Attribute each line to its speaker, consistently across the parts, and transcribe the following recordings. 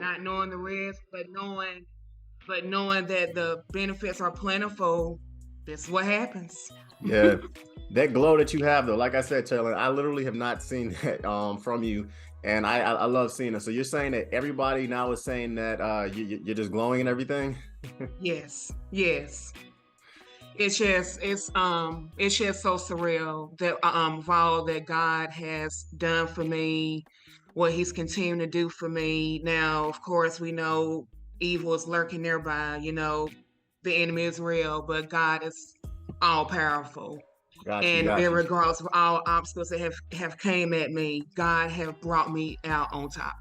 Speaker 1: not knowing the risk, but knowing that the benefits are plentiful. That's what happens.
Speaker 2: Yeah. That glow that you have, though, like I said, Taylor, I literally have not seen that from you, and I love seeing it. So you're saying that everybody now is saying that you're just glowing and everything?
Speaker 1: Yes, yes. It's just so surreal that of all that God has done for me, what He's continuing to do for me. Now, of course, we know evil is lurking nearby. The enemy is real, but God is all powerful.
Speaker 2: Got you,
Speaker 1: And
Speaker 2: got you.
Speaker 1: regardless of all obstacles that have came at me, God have brought me out on top.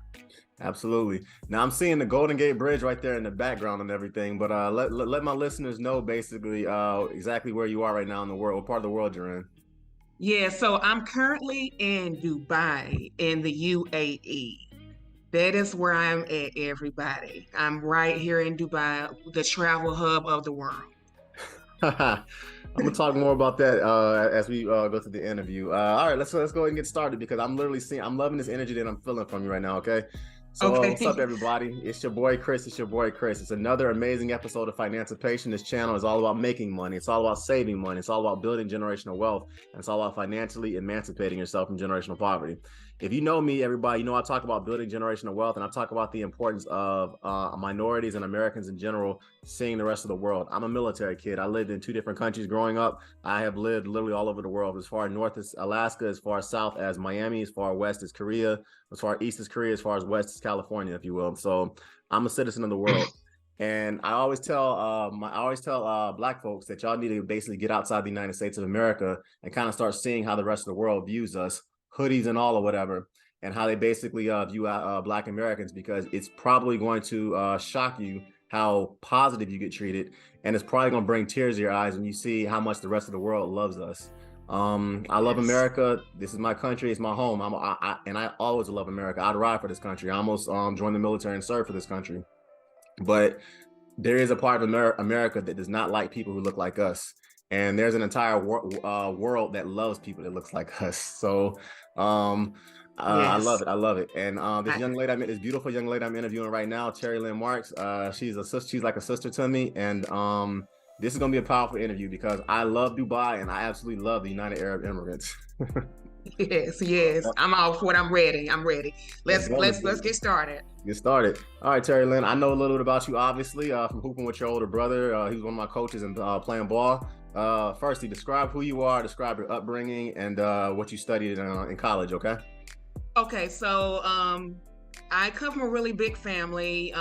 Speaker 2: Absolutely. Now I'm seeing the Golden Gate Bridge right there in the background and everything, but let my listeners know basically exactly where you are right now in the world, what part of the world you're in.
Speaker 1: Yeah, so I'm currently in Dubai in the UAE. That is where I'm at, everybody. I'm right here in Dubai, the travel hub of the world.
Speaker 2: I'm gonna talk more about that as we go through the interview. All right, let's go ahead and get started because I'm loving this energy that I'm feeling from you right now. Okay, so what's up,
Speaker 1: Okay.
Speaker 2: everybody? It's your boy Chris. It's your boy Chris. It's another amazing episode of Financipation. This channel is all about making money. It's all about saving money. It's all about building generational wealth, and it's all about financially emancipating yourself from generational poverty. If you know me, everybody, you know I talk about building generational wealth, and I talk about the importance of minorities and Americans in general seeing the rest of the world. I'm a military kid. I lived in two different countries growing up. I have lived literally all over the world, as far north as Alaska, as far south as Miami, as far west as Korea, as far east as Korea, as far as west as California, if you will. So I'm a citizen of the world. And I always tell Black folks that y'all need to basically get outside the United States of America and kind of start seeing how the rest of the world views us, hoodies and all or whatever, and how they basically view Black Americans, because it's probably going to shock you how positive you get treated, and it's probably going to bring tears to your eyes when you see how much the rest of the world loves us. I love
Speaker 1: Yes.
Speaker 2: America. This is my country. It's my home. And I always love America. I'd ride for this country. I almost joined the military and served for this country. But there is a part of America that does not like people who look like us. And there's an entire world that loves people that looks like us. So I love
Speaker 1: Yes.
Speaker 2: it. I love it. And
Speaker 1: I,
Speaker 2: this beautiful young lady I'm interviewing right now, Terri Lynn Marks, she's a sister. She's like a sister to me. And this is going to be a powerful interview because I love Dubai and I absolutely love the United Arab Emirates.
Speaker 1: yes, yes. I'm all for it. I'm ready. I'm ready.
Speaker 2: Let's
Speaker 1: Let's
Speaker 2: go.
Speaker 1: let's let's get started.
Speaker 2: Get started. All right, Terri Lynn. I know a little bit about you, obviously, from hooping with your older brother. He was one of my coaches and playing ball. Firstly, describe who you are, describe your upbringing, and what you studied in college. Okay.
Speaker 1: Okay, so I come from a really big family.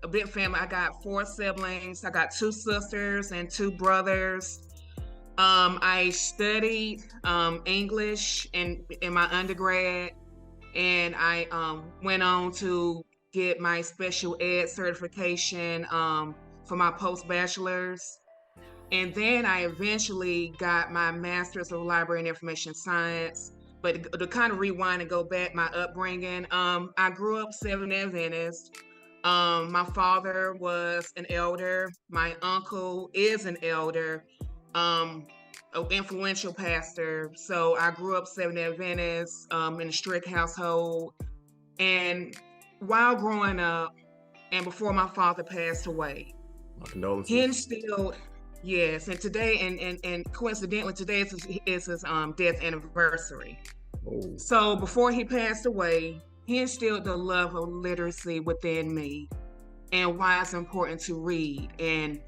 Speaker 1: A big family. I got four siblings. I got two sisters and two brothers. I studied English in my undergrad, and I went on to get my special ed certification for my post bachelor's. And then I eventually got my master's of library and information science. But to kind of rewind and go back, my upbringing, I grew up Seventh Day Adventist. My father was an elder. My uncle is an elder, an influential pastor. So I grew up Seventh Day Adventist in a strict household. And while growing up, and before my father passed away,
Speaker 2: My
Speaker 1: he
Speaker 2: condolences.
Speaker 1: instilled, yes, and today, and coincidentally, today is his death anniversary.
Speaker 2: Oh,
Speaker 1: So before he passed away, he instilled the love of literacy within me and why it's important to read and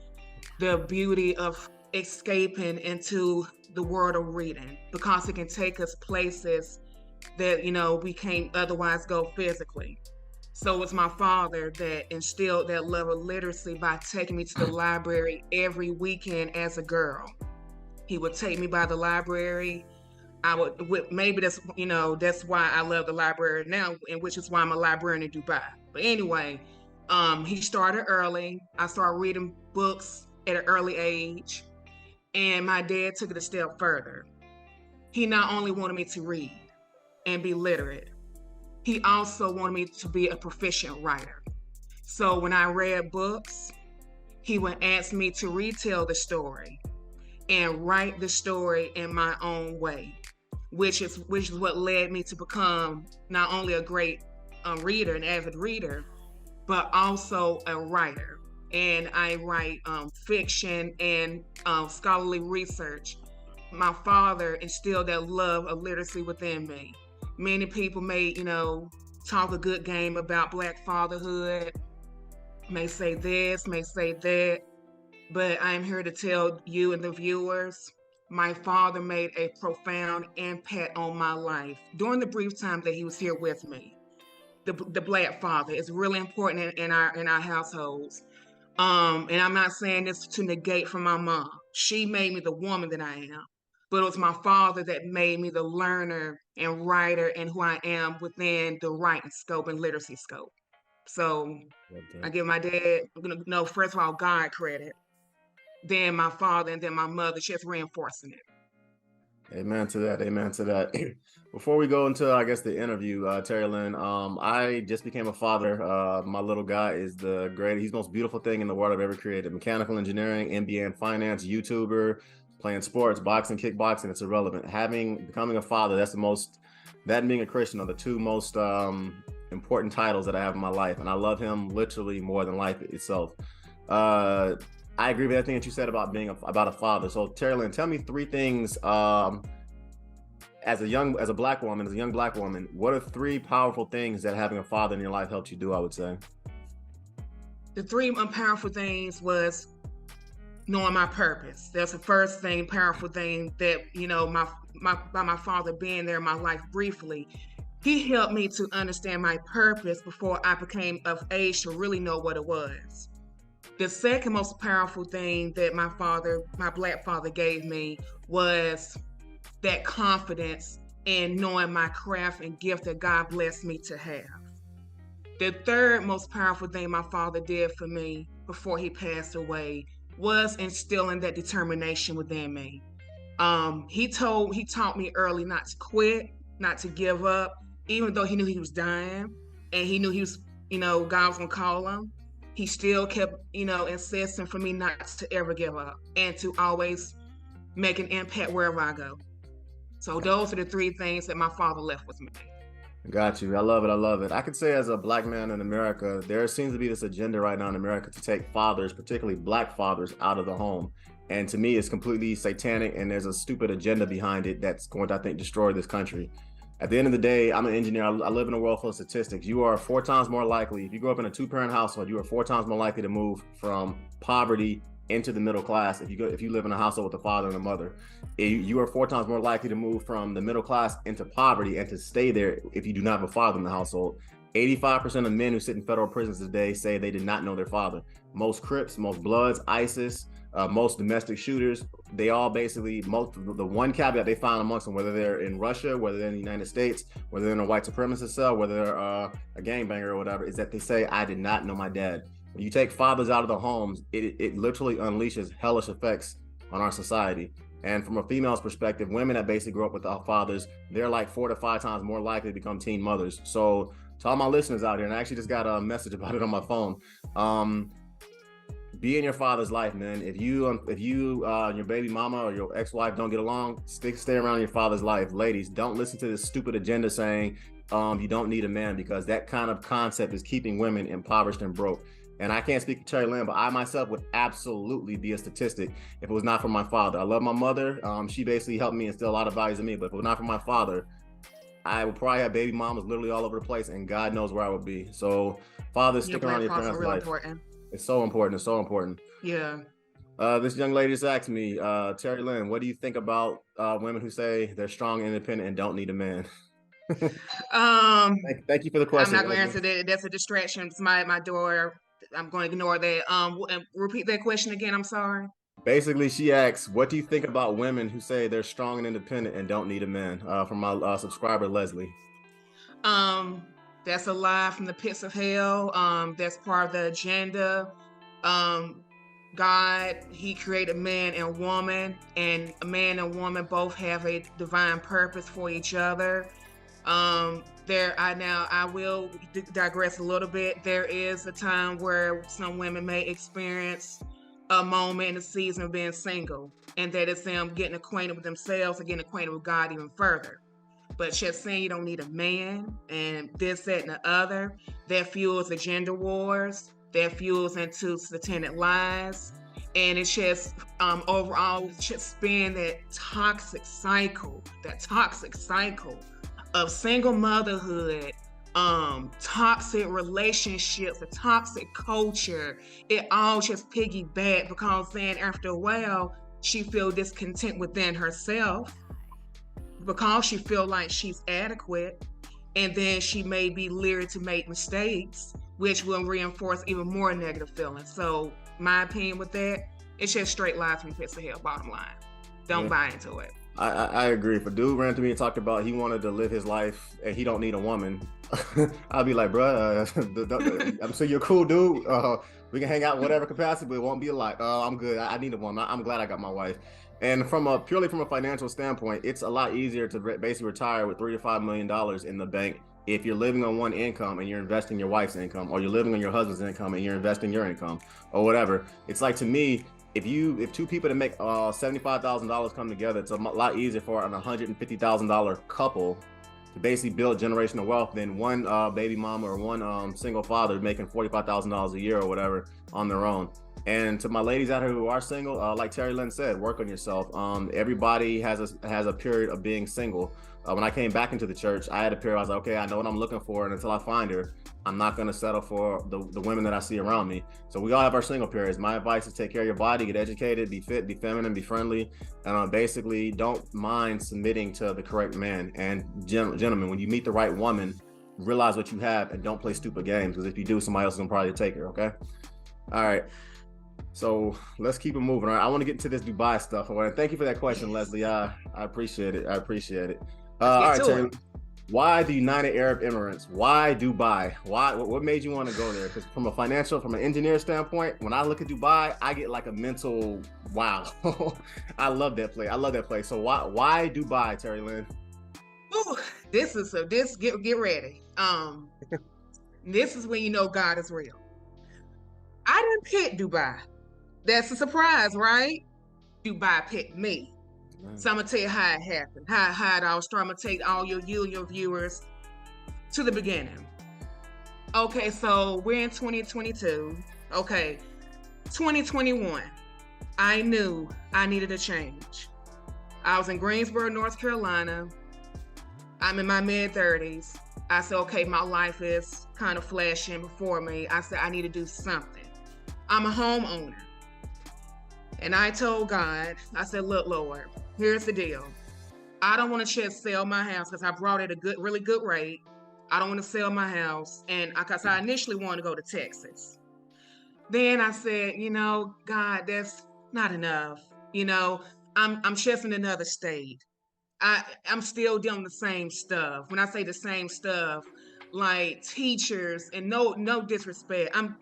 Speaker 1: the beauty of escaping into the world of reading because it can take us places that we can't otherwise go physically. So it's my father that instilled that love of literacy by taking me to the library every weekend as a girl. He would take me by the library. Maybe that's why I love the library now, and which is why I'm a librarian in Dubai. But anyway, he started early. I started reading books at an early age, and my dad took it a step further. He not only wanted me to read and be literate, he also wanted me to be a proficient writer. So when I read books, he would ask me to retell the story and write the story in my own way, which is what led me to become not only a great reader, an avid reader, but also a writer. And I write fiction and scholarly research. My father instilled that love of literacy within me. Many people may, talk a good game about Black fatherhood, may say this, may say that, but I'm here to tell you and the viewers, my father made a profound impact on my life during the brief time that he was here with me. The Black father is really important in our households. And I'm not saying this to negate from my mom. She made me the woman that I am. But it was my father that made me the learner and writer and who I am within the writing scope and literacy scope. So I give my dad, no, first of all, God credit, then my father, and then my mother, just reinforcing it.
Speaker 2: Amen to that. Amen to that. Before we go into, I guess, the interview, Terri Lynn, I just became a father. My little guy is he's the most beautiful thing in the world I've ever created. Mechanical engineering, MBA in finance, YouTuber, playing sports, boxing, kickboxing. It's irrelevant. Becoming a father, that and being a Christian are the two most important titles that I have in my life. And I love him literally more than life itself. I agree with everything that you said about being about a father. So Terri Lynn, tell me three things as a young black woman, what are three powerful things that having a father in your life helped you do, I would say?
Speaker 1: The three powerful things was knowing my purpose. That's the first thing, powerful thing that, by my father being there in my life briefly, he helped me to understand my purpose before I became of age to really know what it was. The second most powerful thing that my Black father gave me was that confidence in knowing my craft and gift that God blessed me to have. The third most powerful thing my father did for me before he passed away was instilling that determination within me. He taught me early not to quit, not to give up, even though he knew he was dying and he knew he was, God was gonna call him. He still kept, insisting for me not to ever give up and to always make an impact wherever I go. So those are the three things that my father left with me.
Speaker 2: Got you. I love it. I love it. I could say as a black man in America, there seems to be this agenda right now in America to take fathers, particularly black fathers, out of the home. And to me, it's completely satanic, and there's a stupid agenda behind it that's going to, I think, destroy this country. At the end of the day, I'm an engineer. I live in a world full of statistics. You are 4 times more likely, if you grow up in a 2-parent household, you are 4 times more likely to move from poverty into the middle class if you live in a household with a father and a mother. You are 4 times more likely to move from the middle class into poverty and to stay there if you do not have a father in the household. 85% of men who sit in federal prisons today say they did not know their father. Most Crips, most Bloods, ISIS, most domestic shooters, they all basically, the one caveat they find amongst them, whether they're in Russia, whether they're in the United States, whether they're in a white supremacist cell, whether they're a gangbanger or whatever, is that they say, I did not know my dad. When you take fathers out of the homes, it literally unleashes hellish effects on our society. And from a female's perspective, women that basically grew up without fathers, they're like 4 to 5 times more likely to become teen mothers. So to all my listeners out here, and I actually just got a message about it on my phone, be in your father's life, man. If you and your baby mama or your ex-wife don't get along, stay around your father's life. Ladies, don't listen to this stupid agenda saying you don't need a man, because that kind of concept is keeping women impoverished and broke. And I can't speak to Terri Lynn, but I myself would absolutely be a statistic if it was not for my father. I love my mother. She basically helped me instill a lot of values in me. But if it was not for my father, I would probably have baby mamas literally all over the place, and God knows where I would be. So, fathers, stick around your parents' life. Important. It's so important. It's so important.
Speaker 1: Yeah.
Speaker 2: This young lady just asked me, Terri Lynn, what do you think about women who say they're strong and independent and don't need a man? Thank you for the question.
Speaker 1: I'm not going to answer that. That's a distraction. It's my door. I'm going to ignore that. Repeat that question again. I'm sorry.
Speaker 2: Basically, she asks, what do you think about women who say they're strong and independent and don't need a man? From my subscriber, Leslie.
Speaker 1: That's a lie from the pits of hell. That's part of the agenda. God, he created man and woman, and a man and woman both have a divine purpose for each other. I will digress a little bit. There is a time where some women may experience a moment in the season of being single, and that is them getting acquainted with themselves and getting acquainted with God even further. but just saying you don't need a man and this, that, and the other, that fuels the gender wars, that fuels into satanic lies. And it's just overall it's just spin that toxic cycle of single motherhood, toxic relationships, a toxic culture. It all just piggyback because then after a while she feel discontent within herself because she feel like she's adequate, and then she may be leery to make mistakes, which will reinforce even more negative feelings. So my opinion with that, it's just straight lies from the pits of hell. Bottom line, don't buy into it.
Speaker 2: I agree. If a dude ran to me and talked about he wanted to live his life and he don't need a woman, I'll be like, bro, I'm sure you're a cool dude. We can hang out in whatever capacity, but it won't be like, I'm good. I need a woman. I'm glad I got my wife. And purely from a financial standpoint, it's a lot easier to basically retire with $3 to $5 million in the bank if you're living on one income and you're investing your wife's income, or you're living on your husband's income and you're investing your income, or whatever. It's like, to me, if two people that make $75,000 come together, it's a lot easier for an $150,000 couple to basically build generational wealth than one baby mama or one single father making $45,000 a year or whatever on their own. And to my ladies out here who are single, like Terri Lynn said, work on yourself. Everybody has a period of being single. When I came back into the church, I had a period. I was like, okay, I know what I'm looking for, and until I find her, I'm not going to settle for the women that I see around me. So we all have our single periods. My advice is take care of your body, get educated, be fit, be feminine, be friendly, and basically don't mind submitting to the correct man. And gentlemen, when you meet the right woman, realize what you have and don't play stupid games, because if you do, somebody else is going to probably take her, okay? All right. So let's keep it moving. All right, I want to get into this Dubai stuff. All right, thank you for that question, Leslie. I appreciate it. All right, Terri, why the United Arab Emirates? Why Dubai? What made you want to go there? Because from an engineer standpoint, when I look at Dubai, I get like a mental wow. I love that place. So why Dubai, Terri Lynn?
Speaker 1: Ooh, get ready. This is when you know God is real. I didn't pick Dubai. That's a surprise, right? Dubai picked me. So I'm gonna tell you how it happened, how it all started. I'm gonna take all you and your viewers to the beginning. Okay, so we're in 2022. Okay, 2021. I knew I needed a change. I was in Greensboro, North Carolina. I'm in my mid-30s. I said, okay, my life is kind of flashing before me. I said, I need to do something. I'm a homeowner. And I told God, I said, look, Lord, here's the deal. I don't want to just sell my house because I brought it a really good rate. I don't want to sell my house. And because I initially wanted to go to Texas. Then I said, God, that's not enough. I'm just in another state. I'm still doing the same stuff. When I say the same stuff, like teachers, and no disrespect. I'm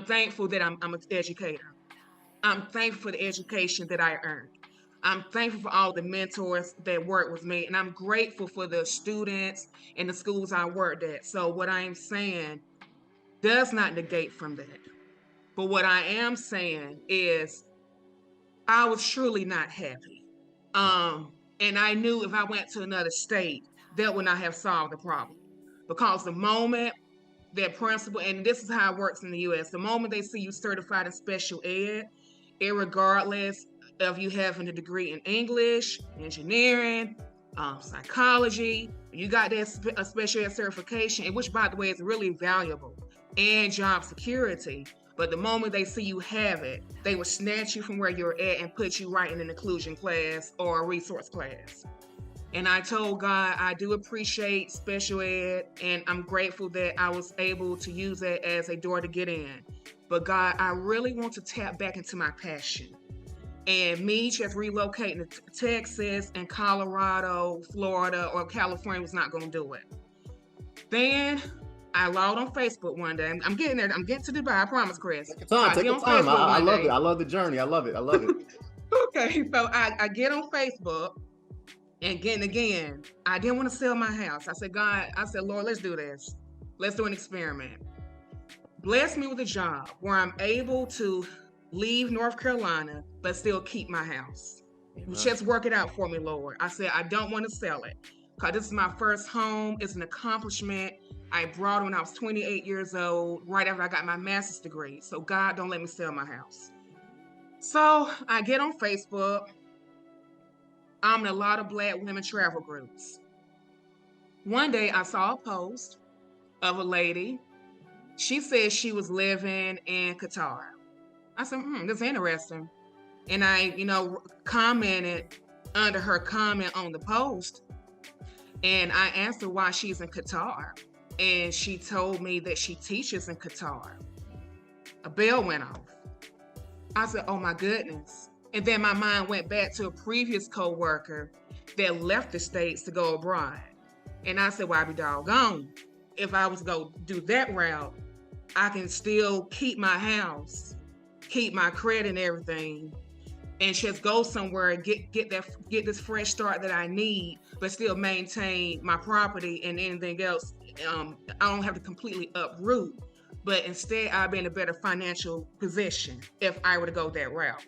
Speaker 1: thankful that I'm an educator. I'm thankful for the education that I earned. I'm thankful for all the mentors that work with me, and I'm grateful for the students and the schools I worked at. So what I'm saying does not negate from that. But what I am saying is I was truly not happy. And I knew if I went to another state, that would not have solved the problem. Because the moment that principal, and this is how it works in the US, the moment they see you certified in special ed, irregardless of you having a degree in English, engineering, psychology, you got that a special ed certification, which by the way is really valuable, and job security. But the moment they see you have it, they will snatch you from where you're at and put you right in an inclusion class or a resource class. And I told God, I do appreciate special ed, and I'm grateful that I was able to use it as a door to get in. But God, I really want to tap back into my passion. And me just relocating to Texas and Colorado, Florida, or California was not going to do it. Then I logged on Facebook one day. I'm getting there. I'm getting to Dubai. I promise, Chris.
Speaker 2: Take your time. I love it. I love the journey. I love it.
Speaker 1: Okay, so I get on Facebook, and again, I didn't want to sell my house. I said, God, Lord, let's do this. Let's do an experiment. Bless me with a job where I'm able to leave North Carolina, but still keep my house.
Speaker 2: Amen.
Speaker 1: Just work it out for me, Lord. I said, I don't want to sell it because this is my first home. It's an accomplishment. I brought it when I was 28 years old, right after I got my master's degree. So God, don't let me sell my house. So I get on Facebook. I'm in a lot of Black women travel groups. One day I saw a post of a lady. She said she was living in Qatar. I said, that's interesting. And I, commented under her comment on the post. And I asked her why she's in Qatar. And she told me that she teaches in Qatar. A bell went off. I said, oh my goodness. And then my mind went back to a previous co-worker that left the States to go abroad. And I said, well, I'd be doggone. If I was to go do that route, I can still keep my house, keep my credit and everything, and just go somewhere and get this fresh start that I need, but still maintain my property and anything else. I don't have to completely uproot, but instead I'll be in a better financial position if I were to go that route.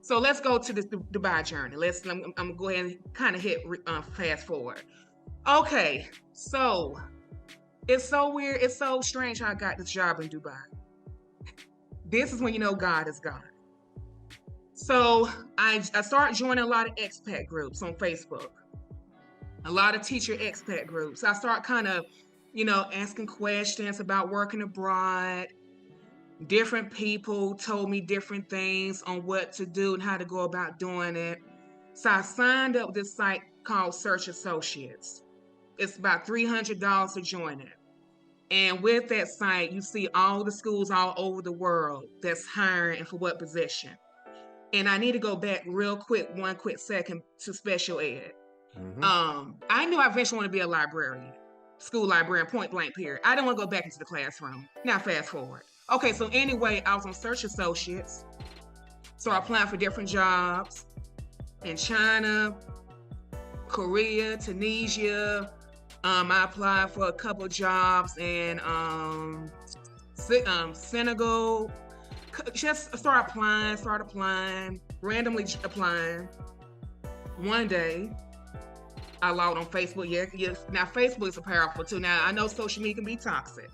Speaker 1: So let's go to this Dubai journey. I'm gonna go ahead and kind of hit fast forward. Okay, so it's so weird. It's so strange how I got this job in Dubai. This is when you know God is God. So I started joining a lot of expat groups on Facebook, a lot of teacher expat groups. I start kind of, asking questions about working abroad. Different people told me different things on what to do and how to go about doing it. So I signed up with this site called Search Associates. It's about $300 to join it. And with that site, you see all the schools all over the world that's hiring and for what position. And I need to go back real quick, one quick second, to special ed. Mm-hmm. I knew I eventually want to be a librarian, school librarian, point blank period. I didn't want to go back into the classroom. Now fast forward. Okay, so anyway, I was on Search Associates. So I applied for different jobs in China, Korea, Tunisia. I applied for a couple of jobs in Senegal. Just start applying, randomly applying. One day, I logged on Facebook. Yes. Now, Facebook is powerful too. Now, I know social media can be toxic,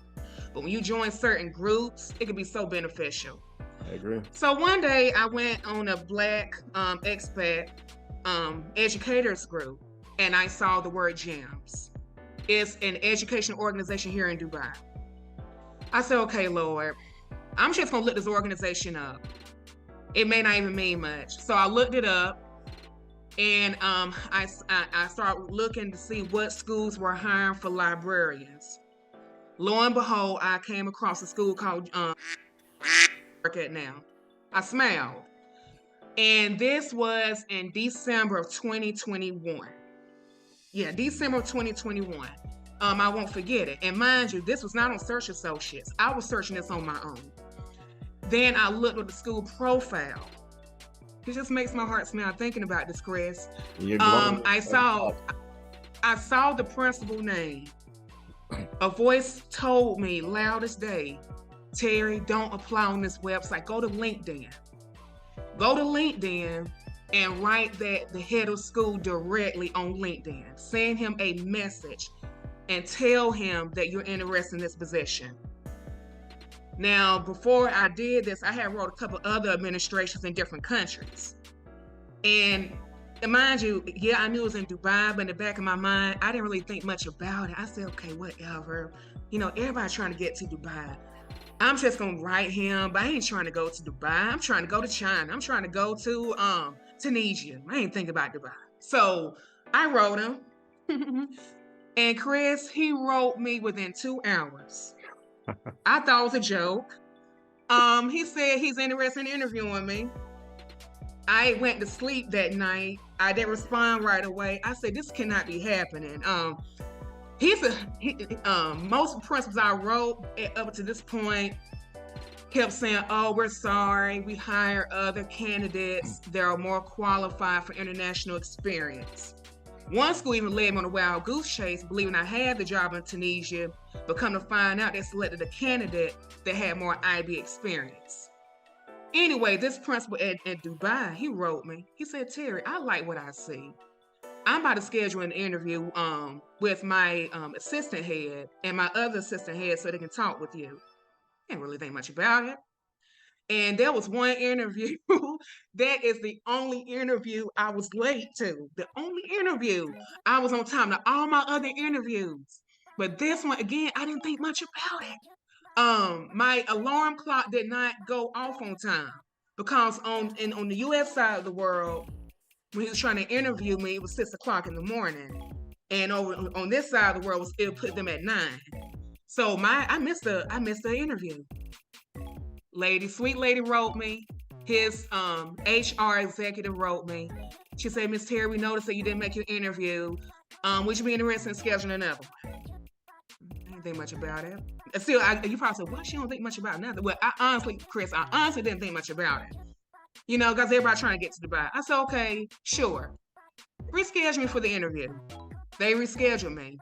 Speaker 1: but when you join certain groups, it can be so beneficial.
Speaker 2: I agree.
Speaker 1: So one day, I went on a Black expat educators group, and I saw the word GEMS. It's an education organization here in Dubai. I said, okay, Lord, I'm just gonna look this organization up. It may not even mean much. So I looked it up, and I started looking to see what schools were hiring for librarians. Lo and behold, I came across a school called work at now. I smiled. And this was in December of 2021. Yeah, December of 2021. I won't forget it. And mind you, this was not on Search Associates. I was searching this on my own. Then I looked at the school profile. It just makes my heart smile thinking about this, Chris. I saw the principal name. A voice told me loud as day, Terri, don't apply on this website. Go to LinkedIn. Go to LinkedIn and write the head of school directly on LinkedIn. Send him a message and tell him that you're interested in this position. Now, before I did this, I had wrote a couple other administrations in different countries. And mind you, yeah, I knew it was in Dubai, but in the back of my mind, I didn't really think much about it. I said, okay, whatever. Everybody's trying to get to Dubai. I'm just going to write him, but I ain't trying to go to Dubai. I'm trying to go to China. I'm trying to go to Tunisia. I ain't thinking about Dubai. So I wrote him. And Chris, he wrote me within 2 hours. I thought it was a joke. He said he's interested in interviewing me. I went to sleep that night. I didn't respond right away. I said, this cannot be happening. Most principals I wrote up to this point kept saying, oh, we're sorry. We hire other candidates that are more qualified for international experience. One school even led me on a wild goose chase, believing I had the job in Tunisia, but come to find out they selected a candidate that had more IB experience. Anyway, this principal at Dubai, he wrote me. He said, Terri, I like what I see. I'm about to schedule an interview with my assistant head and my other assistant head so they can talk with you. Didn't really think much about it. And there was one interview that is the only interview I was late to. The only interview I was on time to all my other interviews. But this one, again, I didn't think much about it. My alarm clock did not go off on time because on the US side of the world, when he was trying to interview me, it was 6 o'clock in the morning. And over on this side of the world, it put them at 9. So I missed the interview. Sweet lady wrote me. His HR executive wrote me. She said, Miss Terri, we noticed that you didn't make your interview. Would you be interested in scheduling another one? I didn't think much about it. Still, you probably said, well, she don't think much about nothing. Well, Chris, I honestly didn't think much about it. You know, because everybody trying to get to Dubai. I said, okay, sure. Reschedule me for the interview. They rescheduled me.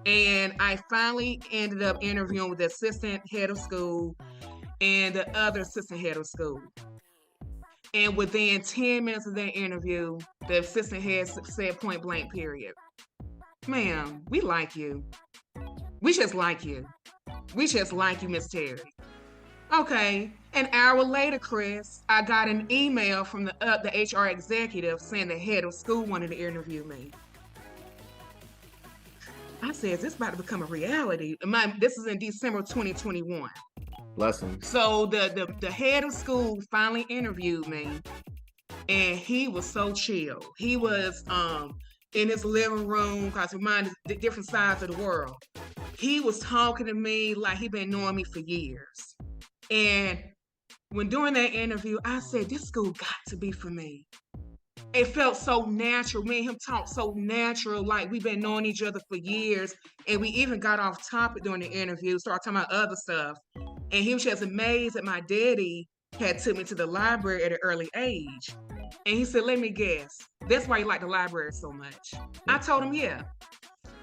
Speaker 1: And I finally ended up interviewing with the assistant head of school and the other assistant head of school. And within 10 minutes of that interview, the assistant head said point blank, period. Ma'am, we like you. We just like you. We just like you, Miss Terri. Okay. An hour later, Chris, I got an email from the HR executive saying the head of school wanted to interview me. I said, is this about to become a reality? This is in December 2021.
Speaker 2: Blessings.
Speaker 1: So the head of school finally interviewed me, and he was so chill. He was in his living room, because we mind the different sides of the world. He was talking to me like he'd been knowing me for years. And when during that interview, I said, this school got to be for me. It felt so natural. Me and him talked so natural, like we've been knowing each other for years. And we even got off topic during the interview, started talking about other stuff. And he was just amazed that my daddy had took me to the library at an early age. And he said, let me guess, that's why you like the library so much. I told him, yeah.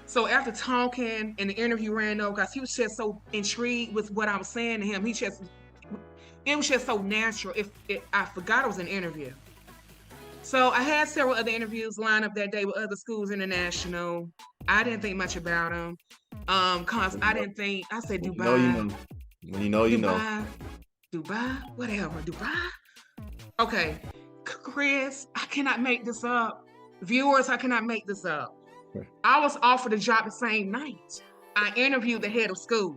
Speaker 1: So after talking and the interview ran over, because he was just so intrigued with what I was saying to him, it was just so natural. I forgot it was an interview. So I had several other interviews lined up that day with other schools international. I didn't think much about them. Cause I didn't think, I said Dubai.
Speaker 2: When you know, you know.
Speaker 1: Dubai, whatever, Dubai. Okay, Chris, I cannot make this up. Viewers, I cannot make this up. I was offered a job the same night. I interviewed the head of school.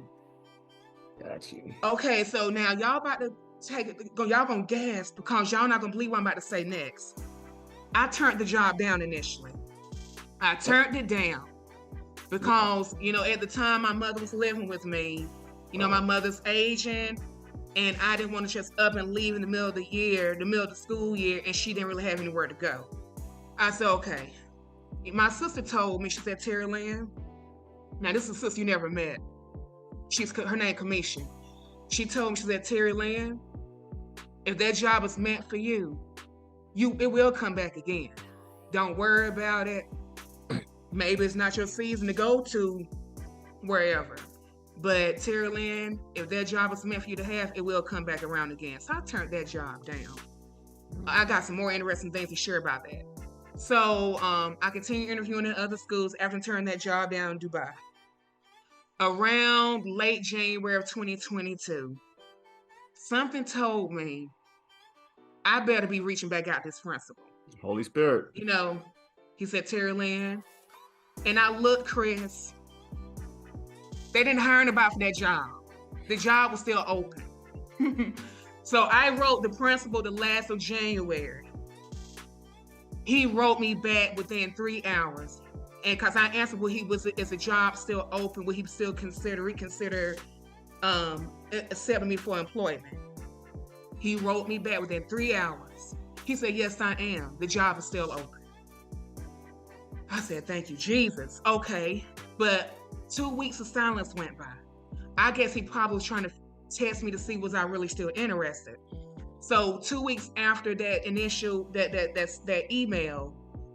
Speaker 2: Got you.
Speaker 1: Okay, so now y'all about to y'all gonna gasp because y'all not gonna believe what I'm about to say next. I turned the job down initially. I turned it down because, you know, at the time my mother was living with me. You know, my mother's aging, and I didn't want to just up and leave in the middle of the year, the middle of the school year, and she didn't really have anywhere to go. I said, okay. My sister told me, she said, Terri Lynn, now this is a sister you never met. Her name Kamisha. She told me, she said, Terri Lynn, if that job is meant for you, it will come back again. Don't worry about it. Maybe it's not your season to go to wherever. But Terri Lynn, if that job is meant for you to have, it will come back around again. So I turned that job down. I got some more interesting things to share about that. So I continued interviewing in other schools after turning that job down in Dubai. Around late January of 2022, something told me I better be reaching back out to this principal.
Speaker 2: Holy Spirit.
Speaker 1: You know, he said, Terri Lynn. And I looked, Chris, they didn't hire anybody for that job. The job was still open. So I wrote the principal the last of January. He wrote me back within 3 hours. And because I answered, is the job still open? Would he still reconsider accepting me for employment? He wrote me back within 3 hours. He said, yes, I am. The job is still open. I said, thank you, Jesus. Okay. But 2 weeks of silence went by. I guess he probably was trying to test me to see was I really still interested. So 2 weeks after that initial, that email,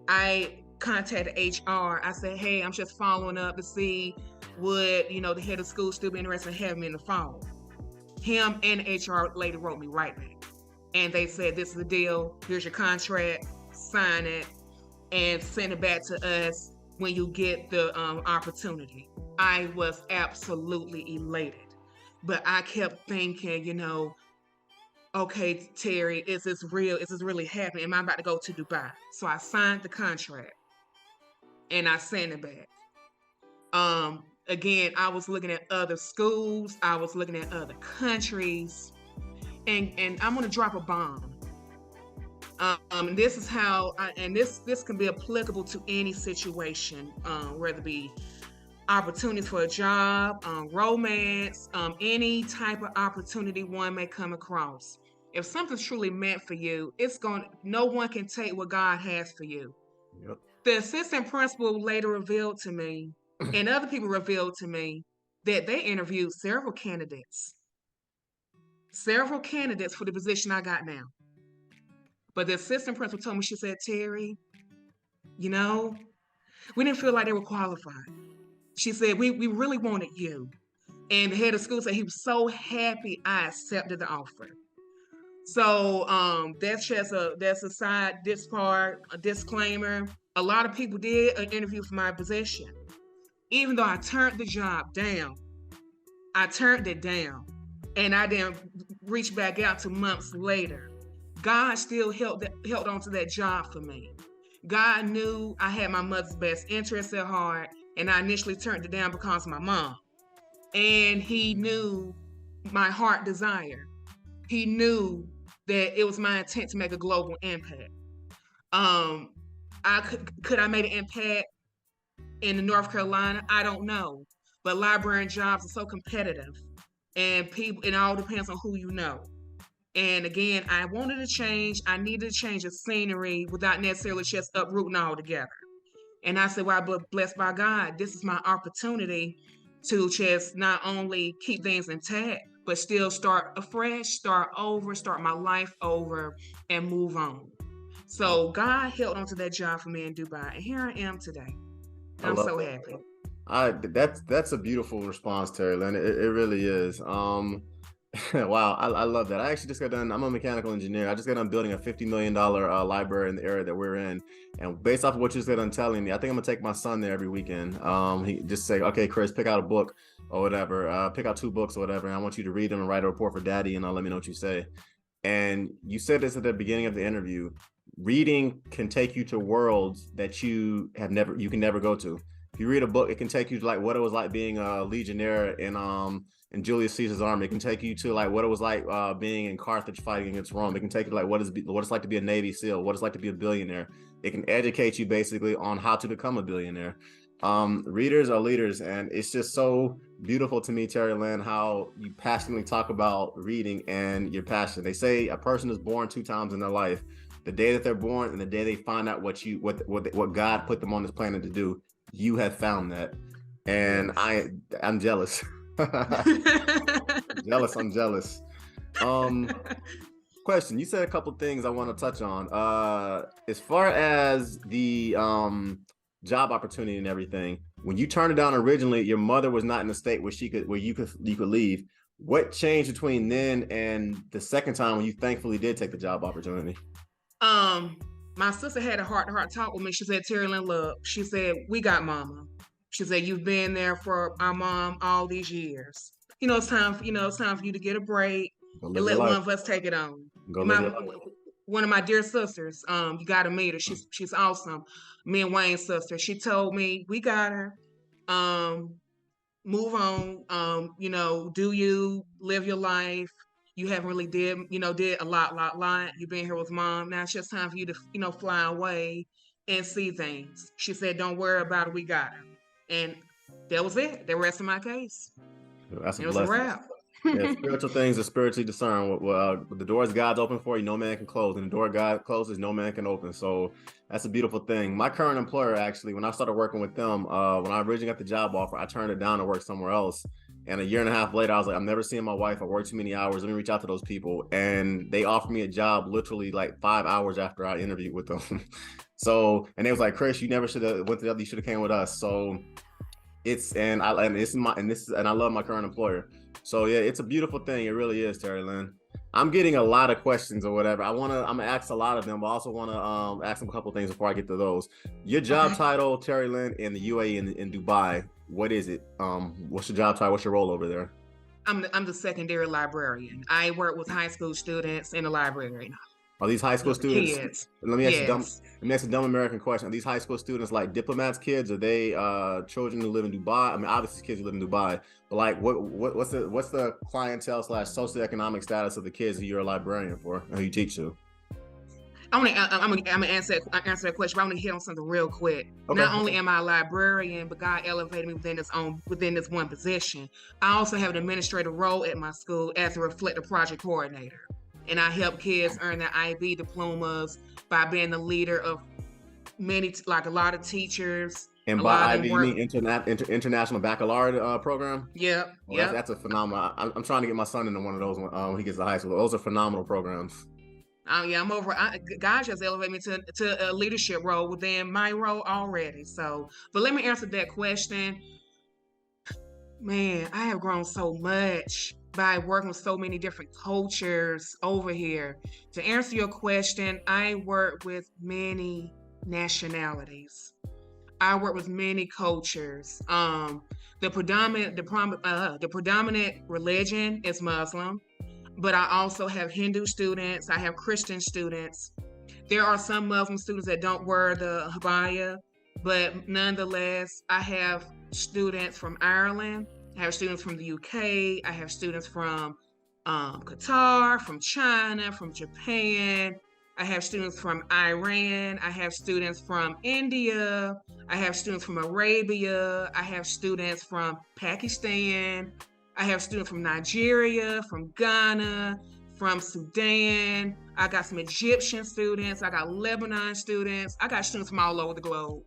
Speaker 1: I contacted HR. I said, hey, I'm just following up to see would, the head of school still be interested in having me in the fall. Him and the HR lady wrote me right back. and they said, this is the deal, here's your contract, sign it, and send it back to us when you get the opportunity. I was absolutely elated. But I kept thinking, okay, Terri, is this real? Is this really happening? Am I about to go to Dubai? So I signed the contract and I sent it back. Again, I was looking at other schools, I was looking at other countries, and I'm gonna drop a bomb. This is how this can be applicable to any situation, whether it be opportunities for a job, romance, any type of opportunity one may come across. If something's truly meant for you, no one can take what God has for you.
Speaker 2: Yep.
Speaker 1: The assistant principal later revealed to me, and other people revealed to me, that they interviewed several candidates for the position I got now. But the assistant principal told me, she said, Terri, you know, we didn't feel like they were qualified. She said, we really wanted you. And the head of school said he was so happy I accepted the offer. So that's a side a disclaimer. A lot of people did an interview for my position. Even though I turned the job down, I turned it down. And I didn't reach back out to months later. God still held on to that job for me. God knew I had my mother's best interests at heart, and I initially turned it down because of my mom. And he knew my heart desire. He knew that it was my intent to make a global impact. I could I made an impact in North Carolina? I don't know, but librarian jobs are so competitive, and it all depends on who you know. And again, I wanted to change. I needed to change the scenery without necessarily just uprooting altogether. And I said, well, but blessed by God, this is my opportunity to just not only keep things intact, but still start afresh, start over, start my life over, and move on. So God held onto that job for me in Dubai, and here I am today. I'm so happy.
Speaker 2: That's a beautiful response, Terri Lynn. It really is. Wow, I love that. I actually just got done. I'm a mechanical engineer. I just got done building a $50 million library in the area that we're in. And based off of what you just got done telling me, I think I'm gonna take my son there every weekend. He just say, okay, Chris, pick out a book or whatever. Pick out 2 books or whatever. And I want you to read them and write a report for Daddy, and I'll let me know what you say. And you said this at the beginning of the interview. Reading can take you to worlds that you can never go to. If you read a book, it can take you to like what it was like being a legionnaire in Julius Caesar's army. It can take you to like what it was like being in Carthage fighting against Rome. It can take you to like what it's like to be a Navy SEAL, what it's like to be a billionaire. It can educate you basically on how to become a billionaire. Readers are leaders, and it's just so beautiful to me, Terri Lynn, how you passionately talk about reading and your passion. They say a person is born 2 times in their life: the day that they're born and the day they find out what God put them on this planet to do. You have found that, and I'm jealous. I'm jealous. Question: you said a couple things I want to touch on. As far as the job opportunity and everything, when you turned it down originally, your mother was not in a state where you could leave. What changed between then and the second time when you thankfully did take the job opportunity?
Speaker 1: My sister had a heart-to-heart talk with me. She said, Terri Lynn, look, she said, we got mama. She said, you've been there for our mom all these years. It's time for you to get a break and let one of us take it on. One of my dear sisters, you gotta meet her. She's awesome. Me and Wayne's sister. She told me, we got her. Move on. Do you live your life? You haven't really did a lot. You've been here with mom. Now it's just time for you to, fly away and see things. She said, don't worry about it. We got her. And that was it. The rest of my case.
Speaker 2: That's a
Speaker 1: it was
Speaker 2: blessing.
Speaker 1: A wrap.
Speaker 2: Yeah, spiritual things are spiritually discerned. The doors God's open for you, no man can close. And the door God closes, no man can open. So that's a beautiful thing. My current employer, actually, when I started working with them, when I originally got the job offer, I turned it down to work somewhere else. And a year and a half later, I was like, I'm never seeing my wife. I work too many hours. Let me reach out to those people. And they offered me a job literally like 5 hours after I interviewed with them. And they was like, Chris, you never should have went to the other. You should have came with us. So I love my current employer. So yeah, it's a beautiful thing. It really is, Terri Lynn. I'm getting a lot of questions or whatever. I'm gonna ask a lot of them, but I also wanna ask them a couple of things before I get to those. Your job
Speaker 1: Okay.
Speaker 2: title, Terry Lynn, in the UAE in Dubai, what is it? What's your job title? What's your role over there?
Speaker 1: I'm the secondary librarian. I work with high school students in the library.
Speaker 2: Are these high
Speaker 1: You
Speaker 2: school
Speaker 1: know, the
Speaker 2: students?
Speaker 1: kids.
Speaker 2: Let me ask you dumb.
Speaker 1: Yes.
Speaker 2: Let me ask a dumb American question. Are these high school students like diplomats' kids? Are they children who live in Dubai? I mean, obviously kids who live in Dubai, but like, what's the clientele slash socioeconomic status of the kids who you're a librarian for, and who you teach to?
Speaker 1: I'm gonna answer that question, but I want to hit on something real quick.
Speaker 2: Okay.
Speaker 1: Not only am I a librarian, but God elevated me within this one position. I also have an administrative role at my school as a reflective project coordinator, and I help kids earn their IB diplomas by being the leader of like a lot of teachers.
Speaker 2: And
Speaker 1: A
Speaker 2: by
Speaker 1: lot of
Speaker 2: IB,
Speaker 1: them
Speaker 2: you
Speaker 1: work.
Speaker 2: mean International Baccalaureate program?
Speaker 1: Yep,
Speaker 2: Well, that's
Speaker 1: yep.
Speaker 2: that's a phenomenal. I'm trying to get my son into one of those when he gets to high school. Those are phenomenal programs.
Speaker 1: Yeah, I'm over. God just elevated me to a leadership role within my role already. So, but let me answer that question. Man, I have grown so much by working with so many different cultures over here. To answer your question, I work with many nationalities. I work with many cultures. The predominant religion is Muslim, but I also have Hindu students. I have Christian students. There are some Muslim students that don't wear the habaya, but nonetheless, I have students from Ireland. I have students from the UK. I have students from Qatar, from China, from Japan. I have students from Iran. I have students from India. I have students from Arabia. I have students from Pakistan. I have students from Nigeria, from Ghana, from Sudan. I got some Egyptian students. I got Lebanon students. I got students from all over the globe.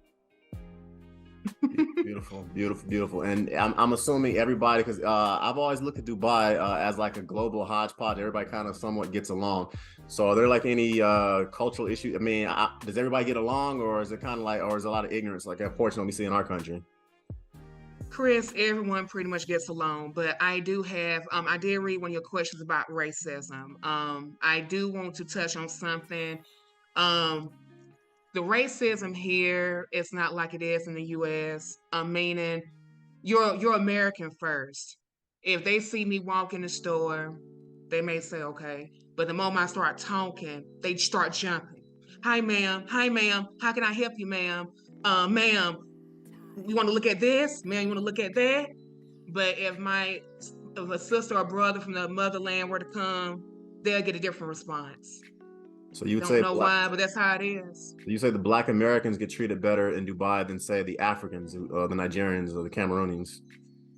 Speaker 2: Beautiful, beautiful, beautiful. And I'm assuming everybody, because I've always looked at Dubai as like a global hodgepodge. Everybody kind of somewhat gets along. So are there like any cultural issues? I mean, does everybody get along, or is it kind of like, or is there a lot of ignorance, like unfortunately we see in our country?
Speaker 1: Chris, everyone pretty much gets along, but I do have, I did read one of your questions about racism. I do want to touch on something. Um, the racism here is not like it is in the US. Meaning you're American first. If they see me walk in the store, they may say okay, but the moment I start talking, they start jumping. Hi, ma'am. Hi, ma'am. How can I help you, ma'am? Ma'am, you want to look at this? Ma'am, you want to look at that? But if a sister or brother from the motherland were to come, they'll get a different response.
Speaker 2: So you would
Speaker 1: Don't
Speaker 2: say
Speaker 1: know why, but that's how it is.
Speaker 2: the Black Americans get treated better in Dubai than say the Africans, the Nigerians, or the Cameroonians.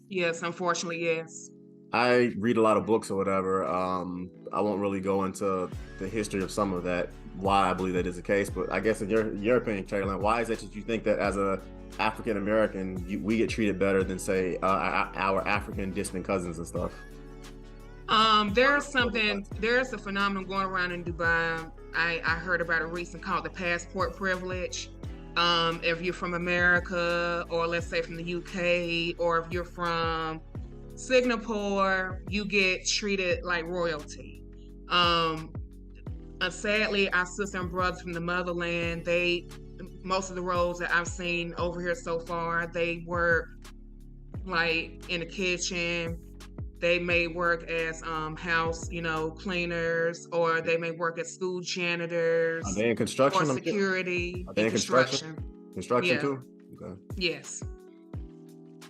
Speaker 1: Yes, unfortunately, yes.
Speaker 2: I read a lot of books or whatever. I won't really go into the history of some of that, why I believe that is the case. But I guess in your opinion, Carolyn, why is it that you think that as a African American, we get treated better than say our African distant cousins and stuff?
Speaker 1: There's a phenomenon going around in Dubai. I heard about a recent called the passport privilege. If you're from America, or let's say from the UK, or if you're from Singapore, you get treated like royalty. Sadly, our sister and brothers from the motherland, most of the roles that I've seen over here so far, they work like in the kitchen. They may work as house, cleaners, or they may work as school
Speaker 2: Are
Speaker 1: janitors
Speaker 2: they in
Speaker 1: or
Speaker 2: construction?
Speaker 1: security
Speaker 2: Are they
Speaker 1: in
Speaker 2: in construction?
Speaker 1: construction.
Speaker 2: Construction
Speaker 1: Yeah,
Speaker 2: too? Okay,
Speaker 1: yes.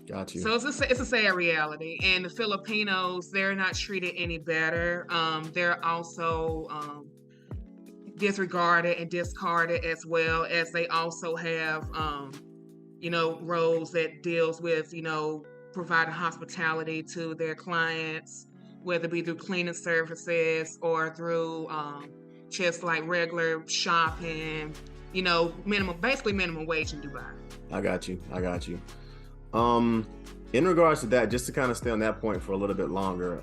Speaker 2: got you.
Speaker 1: So it's a sad reality. And the Filipinos, they're not treated any better. They're also disregarded and discarded, as well as they also have, roles that deals with, providing hospitality to their clients, whether it be through cleaning services or through just like regular shopping, basically minimum wage in Dubai.
Speaker 2: I got you. I got you. In regards to that, just to kind of stay on that point for a little bit longer,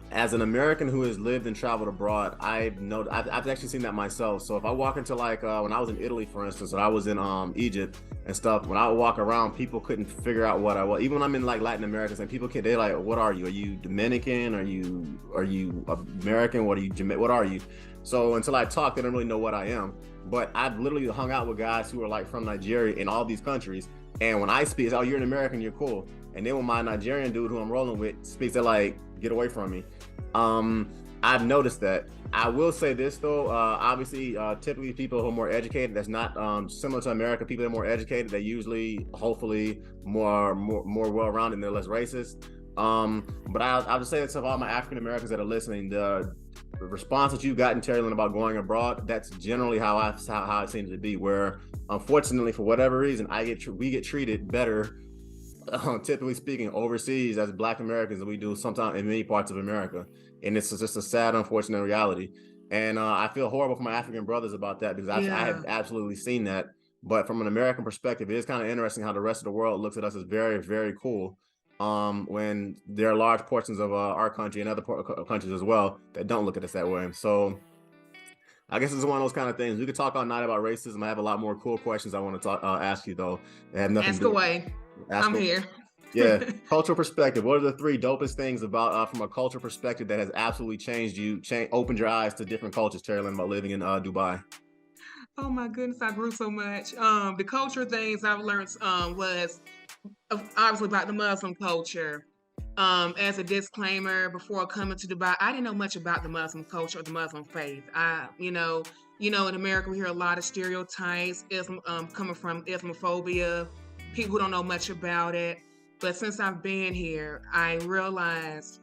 Speaker 2: As an American who has lived and traveled abroad, I've actually seen that myself. So if I walk into like when I was in Italy, for instance, or I was in Egypt and stuff, when I would walk around, people couldn't figure out what I was. Even when I'm in like Latin America, and people they like, what are you? Are you Dominican? Are you American? What are you? So until I talk, they don't really know what I am. But I've literally hung out with guys who are like from Nigeria in all these countries, and when I speak, it's, oh, you're an American, you're cool. And then when my Nigerian dude who I'm rolling with speaks, they're like, get away from me. I've noticed that. I will say this though, obviously, typically people who are more educated, that's not similar to America. People that are more educated, they usually, hopefully, more well-rounded and they're less racist. But I'll just say this to all my African Americans that are listening: the response that you've gotten, Terri, about going abroad, that's generally how it seems to be. Where, unfortunately, for whatever reason, we get treated better. Typically speaking, overseas as Black Americans than we do sometimes in many parts of America, and it's just a sad, unfortunate reality. And I feel horrible for my African brothers about that, because I have absolutely seen that. But from an American perspective, it is kind of interesting how the rest of the world looks at us as very, very cool, when there are large portions of our country and other countries as well that don't look at us that way. So I guess it's one of those kind of things. We could talk all night about racism. I have a lot more cool questions I want to ask you, though. They have nothing
Speaker 1: Ask
Speaker 2: to do.
Speaker 1: away. I'm here.
Speaker 2: Yeah, cultural perspective. What are the three dopest things about from a cultural perspective that has absolutely opened your eyes to different cultures, Terri, about living in Dubai?
Speaker 1: Oh my goodness, I grew so much. The culture things I've learned was obviously about the Muslim culture. As a disclaimer, before coming to Dubai, I didn't know much about the Muslim culture or the Muslim faith. In America, we hear a lot of stereotypes, coming from Islamophobia, people who don't know much about it. But since I've been here, I realized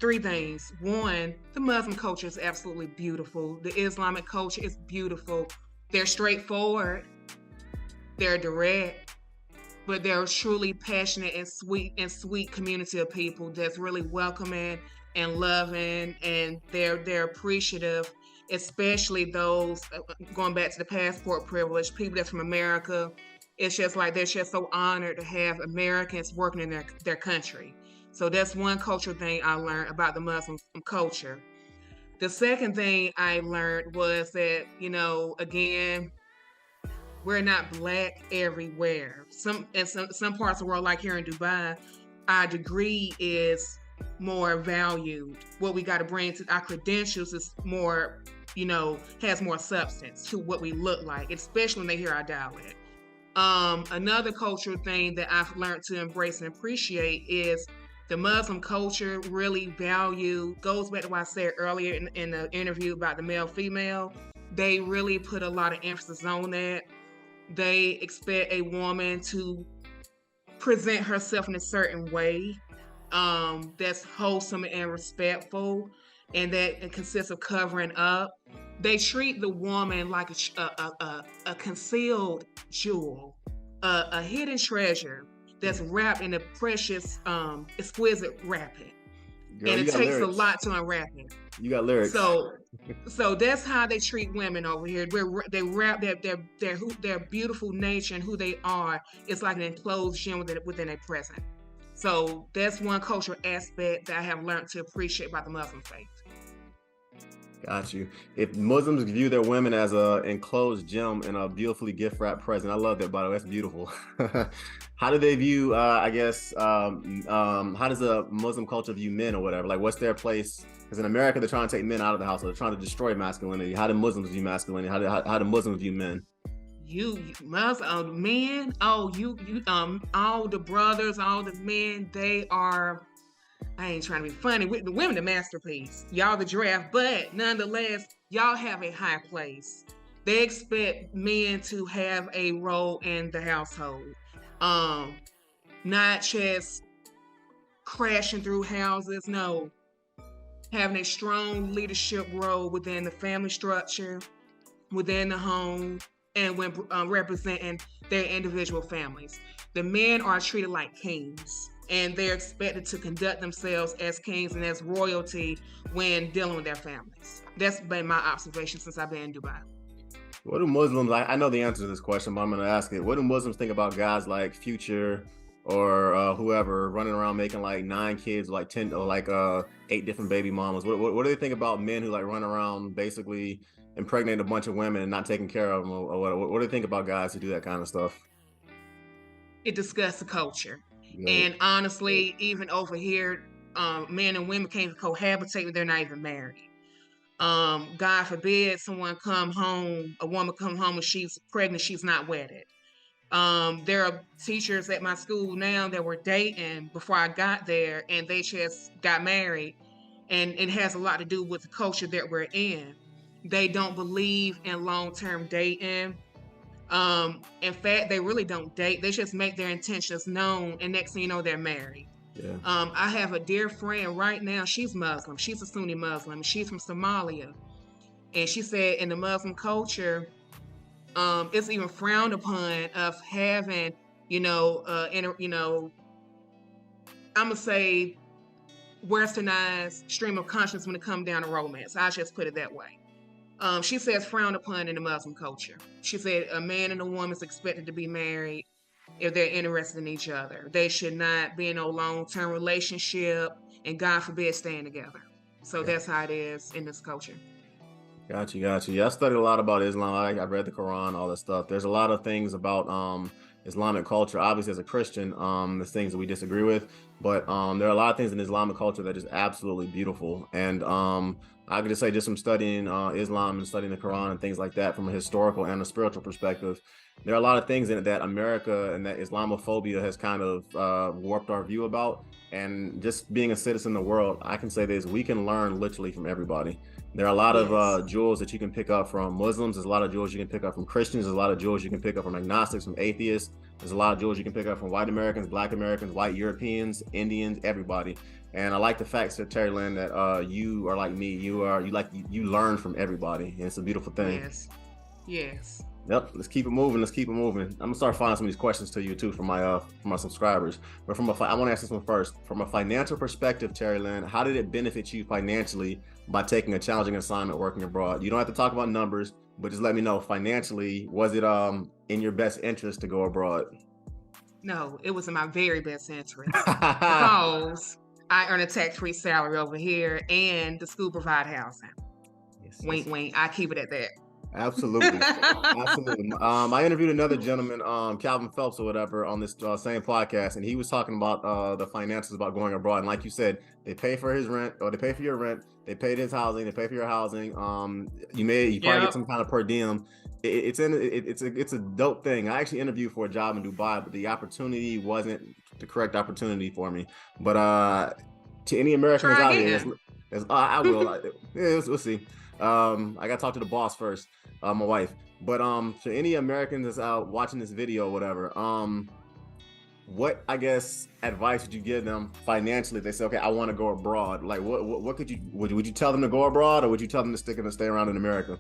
Speaker 1: three things. One, the Muslim culture is absolutely beautiful. The Islamic culture is beautiful. They're straightforward, they're direct, but they're truly passionate and sweet community of people that's really welcoming and loving, and they're appreciative, especially those going back to the passport privilege, people that's from America. It's just like they're just so honored to have Americans working in their country. So that's one cultural thing I learned about the Muslim culture. The second thing I learned was that, again, we're not Black everywhere. Some parts of the world, like here in Dubai, our degree is more valued. What we got to bring to our credentials is more, has more substance to what we look like, especially when they hear our dialect. Another cultural thing that I've learned to embrace and appreciate is the Muslim culture really goes back to what I said earlier in the interview about the male-female. They really put a lot of emphasis on that. They expect a woman to present herself in a certain way that's wholesome and respectful, and that consists of covering up. They treat the woman like a concealed jewel, a hidden treasure that's wrapped in a precious, exquisite wrapping.
Speaker 2: Girl,
Speaker 1: And
Speaker 2: you
Speaker 1: it
Speaker 2: got
Speaker 1: takes a
Speaker 2: lyrics.
Speaker 1: lot to unwrap it.
Speaker 2: You got lyrics.
Speaker 1: So that's how they treat women over here. They wrap their beautiful nature and who they are. It's like an enclosed gem within a present. So that's one cultural aspect that I have learned to appreciate about the Muslim faith.
Speaker 2: Got you. If Muslims view their women as a enclosed gem and a beautifully gift wrapped present, I love that. By the way, that's beautiful. How do they view? I guess. How does the Muslim culture view men or whatever? Like, what's their place? Because in America, they're trying to take men out of the house. They're trying to destroy masculinity. How do Muslims view masculinity? How do Muslims view men?
Speaker 1: Muslim men. Oh, all the brothers, all the men. They are. I ain't trying to be funny. The women, the masterpiece. Y'all the draft, but nonetheless, y'all have a high place. They expect men to have a role in the household. Not just crashing through houses, no. Having a strong leadership role within the family structure, within the home, and when representing their individual families. The men are treated like kings, and they're expected to conduct themselves as kings and as royalty when dealing with their families. That's been my observation since I've been in Dubai.
Speaker 2: What do Muslims, I know the answer to this question, but I'm going to ask it. What do Muslims think about guys like Future or whoever running around making like 9 kids, like 10 or like 8 different baby mamas? What do they think about men who like run around basically impregnating a bunch of women and not taking care of them, or what do they think about guys who do that kind of stuff?
Speaker 1: It discusses the culture.
Speaker 2: Right.
Speaker 1: And honestly, even over here, men and women can't cohabitate when they're not even married. God forbid someone come home, a woman come home and she's pregnant, she's not wedded. There are teachers at my school now that were dating before I got there, and they just got married. And it has a lot to do with the culture that we're in. They don't believe in long term dating. In fact, they really don't date. They just make their intentions known, and next thing you know, they're married.
Speaker 2: Yeah.
Speaker 1: I have a dear friend right now. She's Muslim. She's a Sunni Muslim. She's from Somalia, and she said in the Muslim culture, it's even frowned upon of having, I'm gonna say westernized stream of conscience when it comes down to romance. I just put it that way. She says frowned upon in the Muslim culture. She said a man and a woman is expected to be married if they're interested in each other. They should not be in a long-term relationship, and God forbid staying together. So
Speaker 2: Yeah.
Speaker 1: that's how it is in this culture.
Speaker 2: Got you, got you. Yeah, I studied a lot about Islam. I read the Quran, all that stuff. There's a lot of things about Islamic culture. Obviously, as a Christian, there's things that we disagree with, but there are a lot of things in Islamic culture that is absolutely beautiful. And I could just say, just from studying Islam and studying the Quran and things like that from a historical and a spiritual perspective, there are a lot of things in it that America and that Islamophobia has kind of warped our view about. And just being a citizen of the world, I can say this: we can learn literally from everybody. There are a lot
Speaker 1: Yes.
Speaker 2: of jewels that you can pick up from Muslims. There's a lot of jewels you can pick up from Christians. There's a lot of jewels you can pick up from agnostics, from atheists. There's a lot of jewels you can pick up from white Americans, black Americans, white Europeans, Indians, everybody. And I like the fact, Terri Lynn, that you are like me. You learn from everybody, and it's a beautiful thing.
Speaker 1: Yes. Yes.
Speaker 2: Yep, let's keep it moving. Let's keep it moving. I'm gonna start finding some of these questions to you too from my subscribers. But I want to ask this one first. From a financial perspective, Terri Lynn, how did it benefit you financially by taking a challenging assignment working abroad? You don't have to talk about numbers, but just let me know financially. Was it in your best interest to go abroad?
Speaker 1: No, it was in my very best interest because I earn a tax-free salary over here, and the school provide housing.
Speaker 2: Yes,
Speaker 1: Wink,
Speaker 2: yes.
Speaker 1: wink. I keep it at that.
Speaker 2: Absolutely. Absolutely. I interviewed another gentleman, Calvin Phelps or whatever, on this same podcast, and he was talking about the finances about going abroad. And like you said, they pay for his rent, or they pay for your rent, they pay his housing, they pay for your housing. You probably get some kind of per diem. It's a dope thing. I actually interviewed for a job in Dubai, but the opportunity wasn't the correct opportunity for me. But to any Americans
Speaker 1: Try
Speaker 2: out there,
Speaker 1: again.
Speaker 2: I will. Yeah, we'll see. I got to talk to the boss first, my wife. But to any Americans that's out watching this video or whatever, what, I guess, advice would you give them financially if they say, okay, I want to go abroad? Like, what could you would you tell them to go abroad, or would you tell them to stick and stay around in America?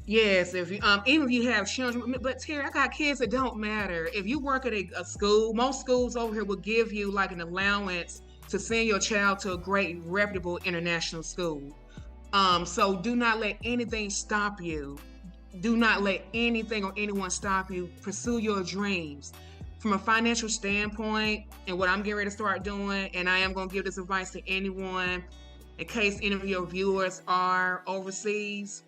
Speaker 1: Yes, if you even if you have children, but Terry, I got kids. It don't matter if you work at a school. Most schools over here will give you like an allowance to send your child to a great reputable international school. So do not let anything stop you. Do not let anything or anyone stop you. Pursue your dreams. From a financial standpoint, and what I'm getting ready to start doing, and I am going to give this advice to anyone in case any of your viewers are overseas.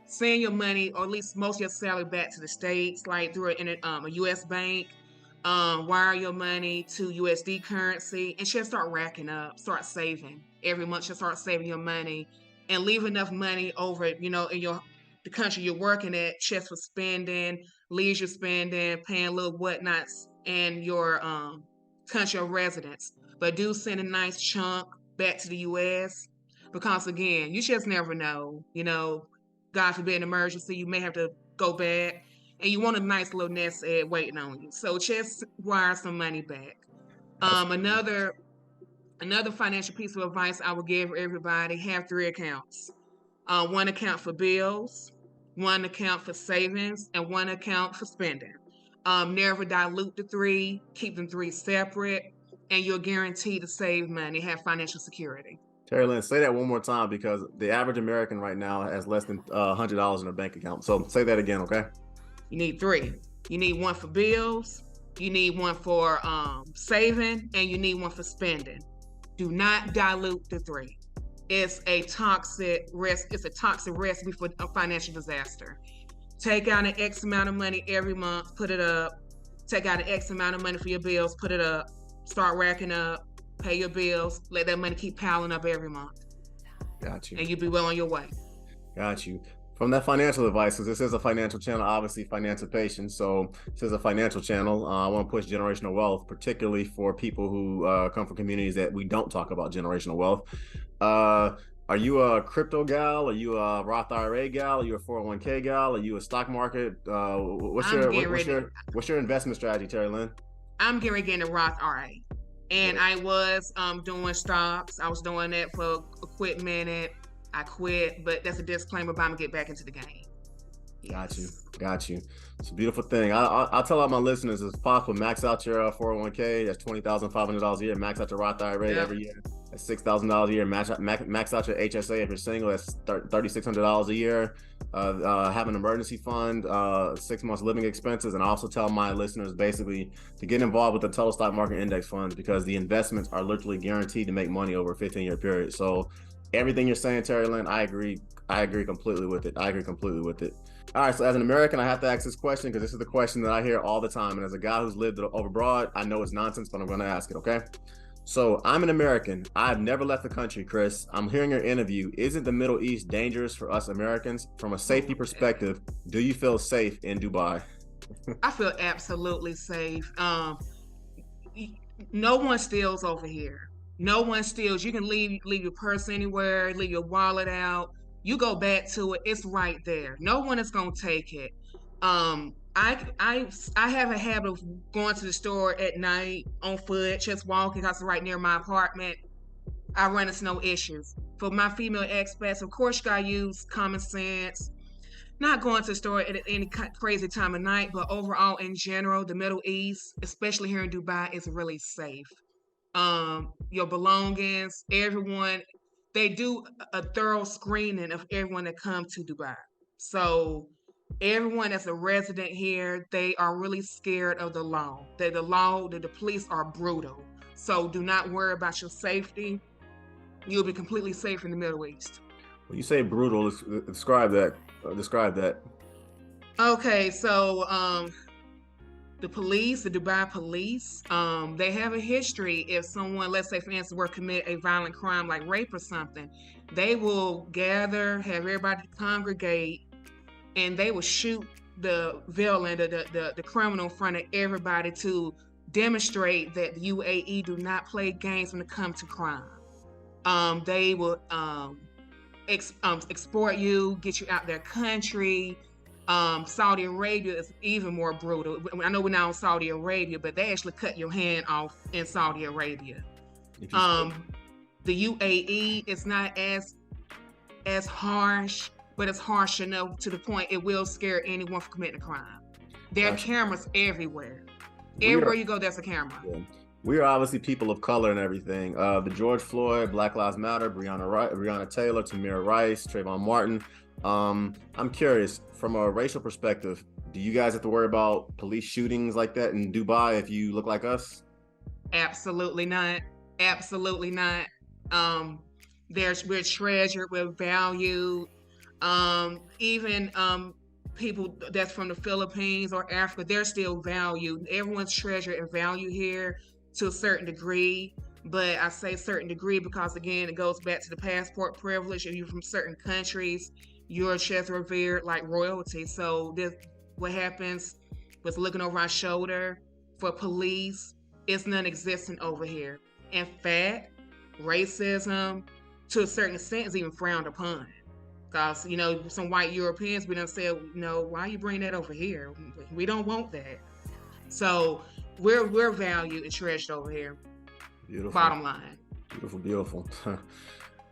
Speaker 1: Send your money, or at least most of your salary, back to the States, like through a U.S. bank. Wire your money to USD currency and just start racking up, start saving. Every month, just start saving your money and leave enough money over, in the country you're working at, just for spending, leisure spending, paying little whatnots, and your country of residence. But do send a nice chunk back to the US, because again, you just never know. God forbid an emergency, you may have to go back, and you want a nice little nest egg waiting on you. So just wire some money back.
Speaker 2: Absolutely.
Speaker 1: Another financial piece of advice I would give everybody: have 3 accounts. One account for bills, one account for savings, and one account for spending. Never dilute the three, keep them three separate, and you're guaranteed to save money, have financial security.
Speaker 2: Terri Lynn, say that one more time, because the average American right now has less than $100 in their bank account. So say that again, okay?
Speaker 1: You need three. You need one for bills, You need one for saving, and you need one for spending. Do not dilute the three. It's a toxic risk. It's a toxic recipe for a financial disaster. Take out an X amount of money every month, put it up. Take out an X amount of money for your bills, put it up. Start racking up, pay your bills. Let that money keep piling up every month.
Speaker 2: Got you.
Speaker 1: And you'll be well on your way.
Speaker 2: Got you. From that financial advice, because this is a financial channel, obviously Financipation. So this is a financial channel. I want to push generational wealth, particularly for people who come from communities that we don't talk about generational wealth. Are you a crypto gal? Are you a Roth IRA gal? Are you a 401k gal? Are you a stock market? What's your investment strategy, Terri Lynn?
Speaker 1: I'm getting a Roth IRA. And I was doing stocks. I was doing that for a quick minute. I quit, but that's a disclaimer, but I'm gonna get back into the game.
Speaker 2: Yes. Got you. It's a beautiful thing. I'll tell all my listeners, it's possible, max out your 401k. That's $20,500 a year. Max out your Roth IRA every year. That's $6,000 a year. Max out your HSA if you're single. That's $3,600 a year. Have an emergency fund, 6 months living expenses, and I also tell my listeners basically to get involved with the total stock market index funds, because the investments are literally guaranteed to make money over a 15-year period. So everything you're saying, Terri Lynn, I agree completely with it. All right, so as an American, I have to ask this question because this is the question that I hear all the time. And as a guy who's lived over abroad, I know it's nonsense, but I'm going to ask it, okay? So I'm an American. I've never left the country, Chris. I'm hearing your interview. Isn't the Middle East dangerous for us Americans? From a safety perspective, do you feel safe in Dubai?
Speaker 1: I feel absolutely safe. No one steals over here. No one steals. You can leave your purse anywhere, leave your wallet out. You go back to it, it's right there. No one is gonna take it. I have a habit of going to the store at night on foot, just walking because it's right near my apartment. I run into no issues. For my female expats, of course, you gotta use common sense. Not going to the store at any crazy time of night, but overall, in general, the Middle East, especially here in Dubai, is really safe. Your belongings, everyone, they do a thorough screening of everyone that comes to Dubai. So everyone that's a resident here, they are really scared of the law. The police are brutal. So do not worry about your safety. You'll be completely safe in the Middle East.
Speaker 2: When you say brutal, describe that.
Speaker 1: Okay, so the Dubai police, they have a history. If someone, let's say for instance, were to commit a violent crime like rape or something, they will gather, have everybody congregate, and they will shoot the villain, the criminal in front of everybody to demonstrate that the UAE do not play games when it comes to crime. They will export you, get you out their country. Saudi Arabia is even more brutal. I know we're now in Saudi Arabia, but they actually cut your hand off in Saudi Arabia. The UAE is not as harsh, but it's harsh enough to the point it will scare anyone from committing a crime. There are cameras everywhere. Everywhere you go, there's a camera.
Speaker 2: Yeah. We are obviously people of color and everything. The George Floyd, Black Lives Matter, Breonna Taylor, Tamir Rice, Trayvon Martin. I'm curious, from a racial perspective, do you guys have to worry about police shootings like that in Dubai if you look like us?
Speaker 1: Absolutely not. Absolutely not. We're treasured, we're valued. Even people that's from the Philippines or Africa, they're still valued. Everyone's treasured and valued here to a certain degree. But I say certain degree because, again, it goes back to the passport privilege. If you're from certain countries, you're just revered like royalty. So what happens with looking over our shoulder for police is non-existent over here. In fact, racism, to a certain extent, is even frowned upon. Because, some white Europeans, we done said, why you bring that over here? We don't want that. So we're valued and treasured over here.
Speaker 2: Beautiful.
Speaker 1: Bottom line.
Speaker 2: Beautiful.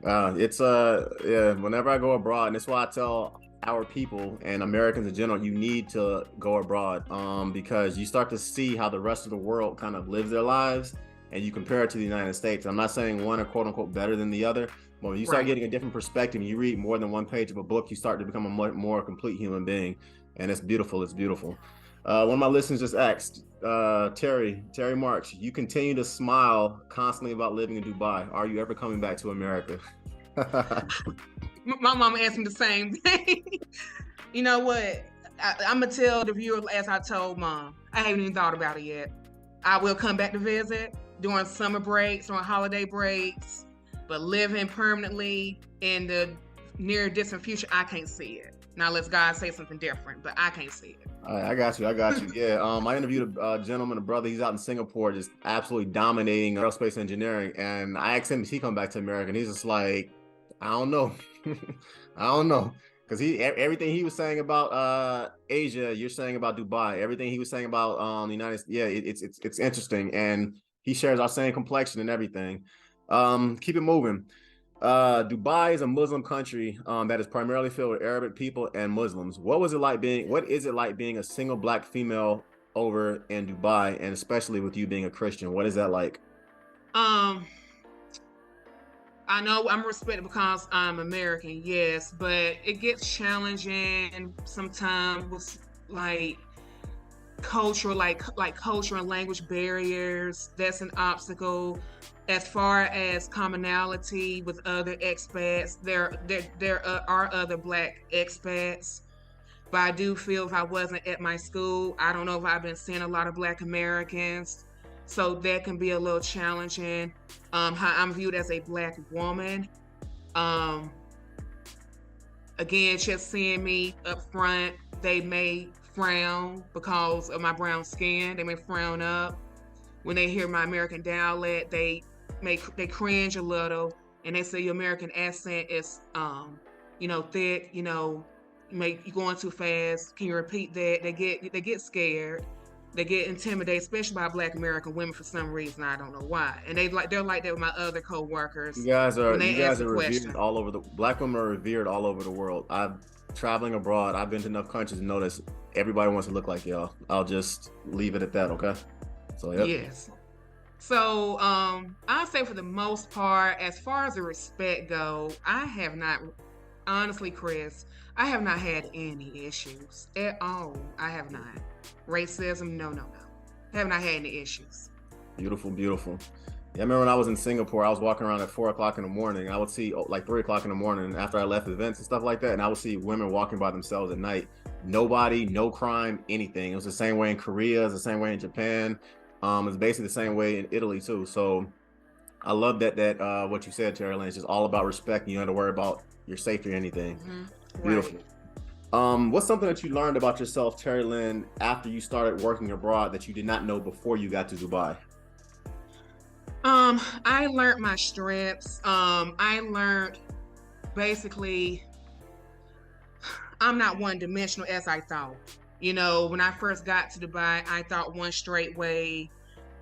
Speaker 2: Whenever I go abroad, and that's why I tell our people and Americans in general, you need to go abroad, because you start to see how the rest of the world kind of lives their lives, and you compare it to the United States. I'm not saying one are quote unquote better than the other, but when you start getting a different perspective, you read more than one page of a book, you start to become a more complete human being, and it's beautiful. One of my listeners just asked, Terry Marks, you continue to smile constantly about living in Dubai. Are you ever coming back to America?
Speaker 1: My mama asked me the same thing. You know what? I'm gonna tell the viewers as I told mom. I haven't even thought about it yet. I will come back to visit during summer breaks, during holiday breaks, but living permanently in the near distant future, I can't see it. Now, let's God say something different, but I can't see it.
Speaker 2: All right, I got you. I got you. Yeah. I interviewed a gentleman, a brother. He's out in Singapore, just absolutely dominating aerospace engineering. And I asked him, if he come back to America? And he's just like, I don't know. I don't know. Because everything he was saying about Asia, you're saying about Dubai. Everything he was saying about the United States, yeah, it's interesting. And he shares our same complexion and everything. Keep it moving. Dubai is a Muslim country that is primarily filled with Arabic people and Muslims. What is it like being a single black female over in Dubai, and especially with you being a Christian? What is that like?
Speaker 1: Um, I know I'm respected because I'm American, yes, but it gets challenging sometimes with like cultural like culture and language barriers. That's an obstacle. As far as commonality with other expats, there are other black expats, but I do feel if I wasn't at my school, I don't know if I've been seeing a lot of black Americans, so that can be a little challenging. How I'm viewed as a black woman, um again, just seeing me up front, they may frown because of my brown skin. They may frown up when they hear my American dialect. They cringe a little, and they say your American accent is thick. You going too fast. Can you repeat that? They get scared. They get intimidated, especially by Black American women for some reason. I don't know why. And they're like that with my other
Speaker 2: You
Speaker 1: coworkers
Speaker 2: guys are
Speaker 1: when
Speaker 2: you
Speaker 1: they ask
Speaker 2: guys
Speaker 1: a
Speaker 2: are revered
Speaker 1: question.
Speaker 2: all over the black women are revered all over the world. I'm traveling abroad. I've been to enough countries to notice everybody wants to look like y'all. I'll just leave it at that, okay? So yep.
Speaker 1: Yes. So I'll say for the most part, as far as the respect go, I have not honestly, Chris, I have not had any issues at all. I have not. Racism, no, no, no. Have not had any issues.
Speaker 2: Beautiful, beautiful. Yeah, I remember when I was in Singapore, I was walking around at 4 o'clock in the morning. I would see like 3 o'clock in the morning after I left events and stuff like that. And I would see women walking by themselves at night. Nobody, no crime, anything. It was the same way in Korea, it's the same way in Japan. It's basically the same way in Italy too. So I love that what you said, Terry Lynn. It's just all about respect. And you don't have to worry about your safety or anything.
Speaker 1: Hmm.
Speaker 2: Beautiful.
Speaker 1: Right.
Speaker 2: What's something that you learned about yourself, Terry Lynn, after you started working abroad that you did not know before you got to Dubai?
Speaker 1: I learned my strengths. I learned basically I'm not one dimensional as I thought. When I first got to Dubai, I thought one straight way,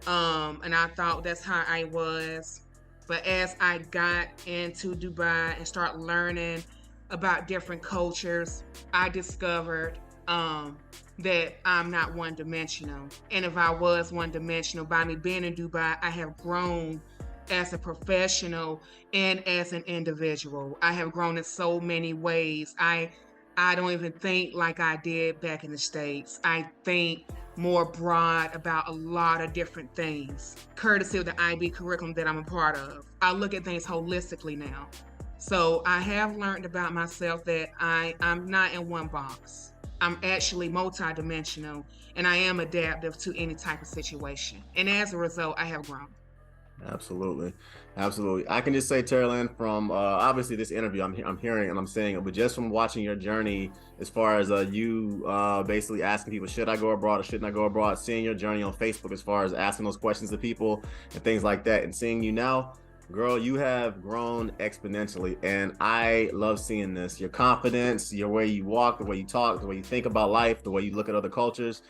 Speaker 1: and I thought that's how I was. But as I got into Dubai and start learning about different cultures, I discovered that I'm not one dimensional. And if I was one dimensional, by me being in Dubai, I have grown as a professional and as an individual. I have grown in so many ways. I don't even think like I did back in the States. I think more broad about a lot of different things, courtesy of the IB curriculum that I'm a part of. I look at things holistically now. So I have learned about myself that I'm not in one box. I'm actually multidimensional, and I am adaptive to any type of situation. And as a result, I have grown.
Speaker 2: Absolutely, absolutely. I can just say, Terry Lynn, from obviously this interview, I'm hearing and I'm saying it, but just from watching your journey, as far as you basically asking people, should I go abroad or shouldn't I go abroad? Seeing your journey on Facebook, as far as asking those questions to people and things like that, and seeing you now, girl, you have grown exponentially, and I love seeing this. Your confidence, your way you walk, the way you talk, the way you think about life, the way you look at other cultures.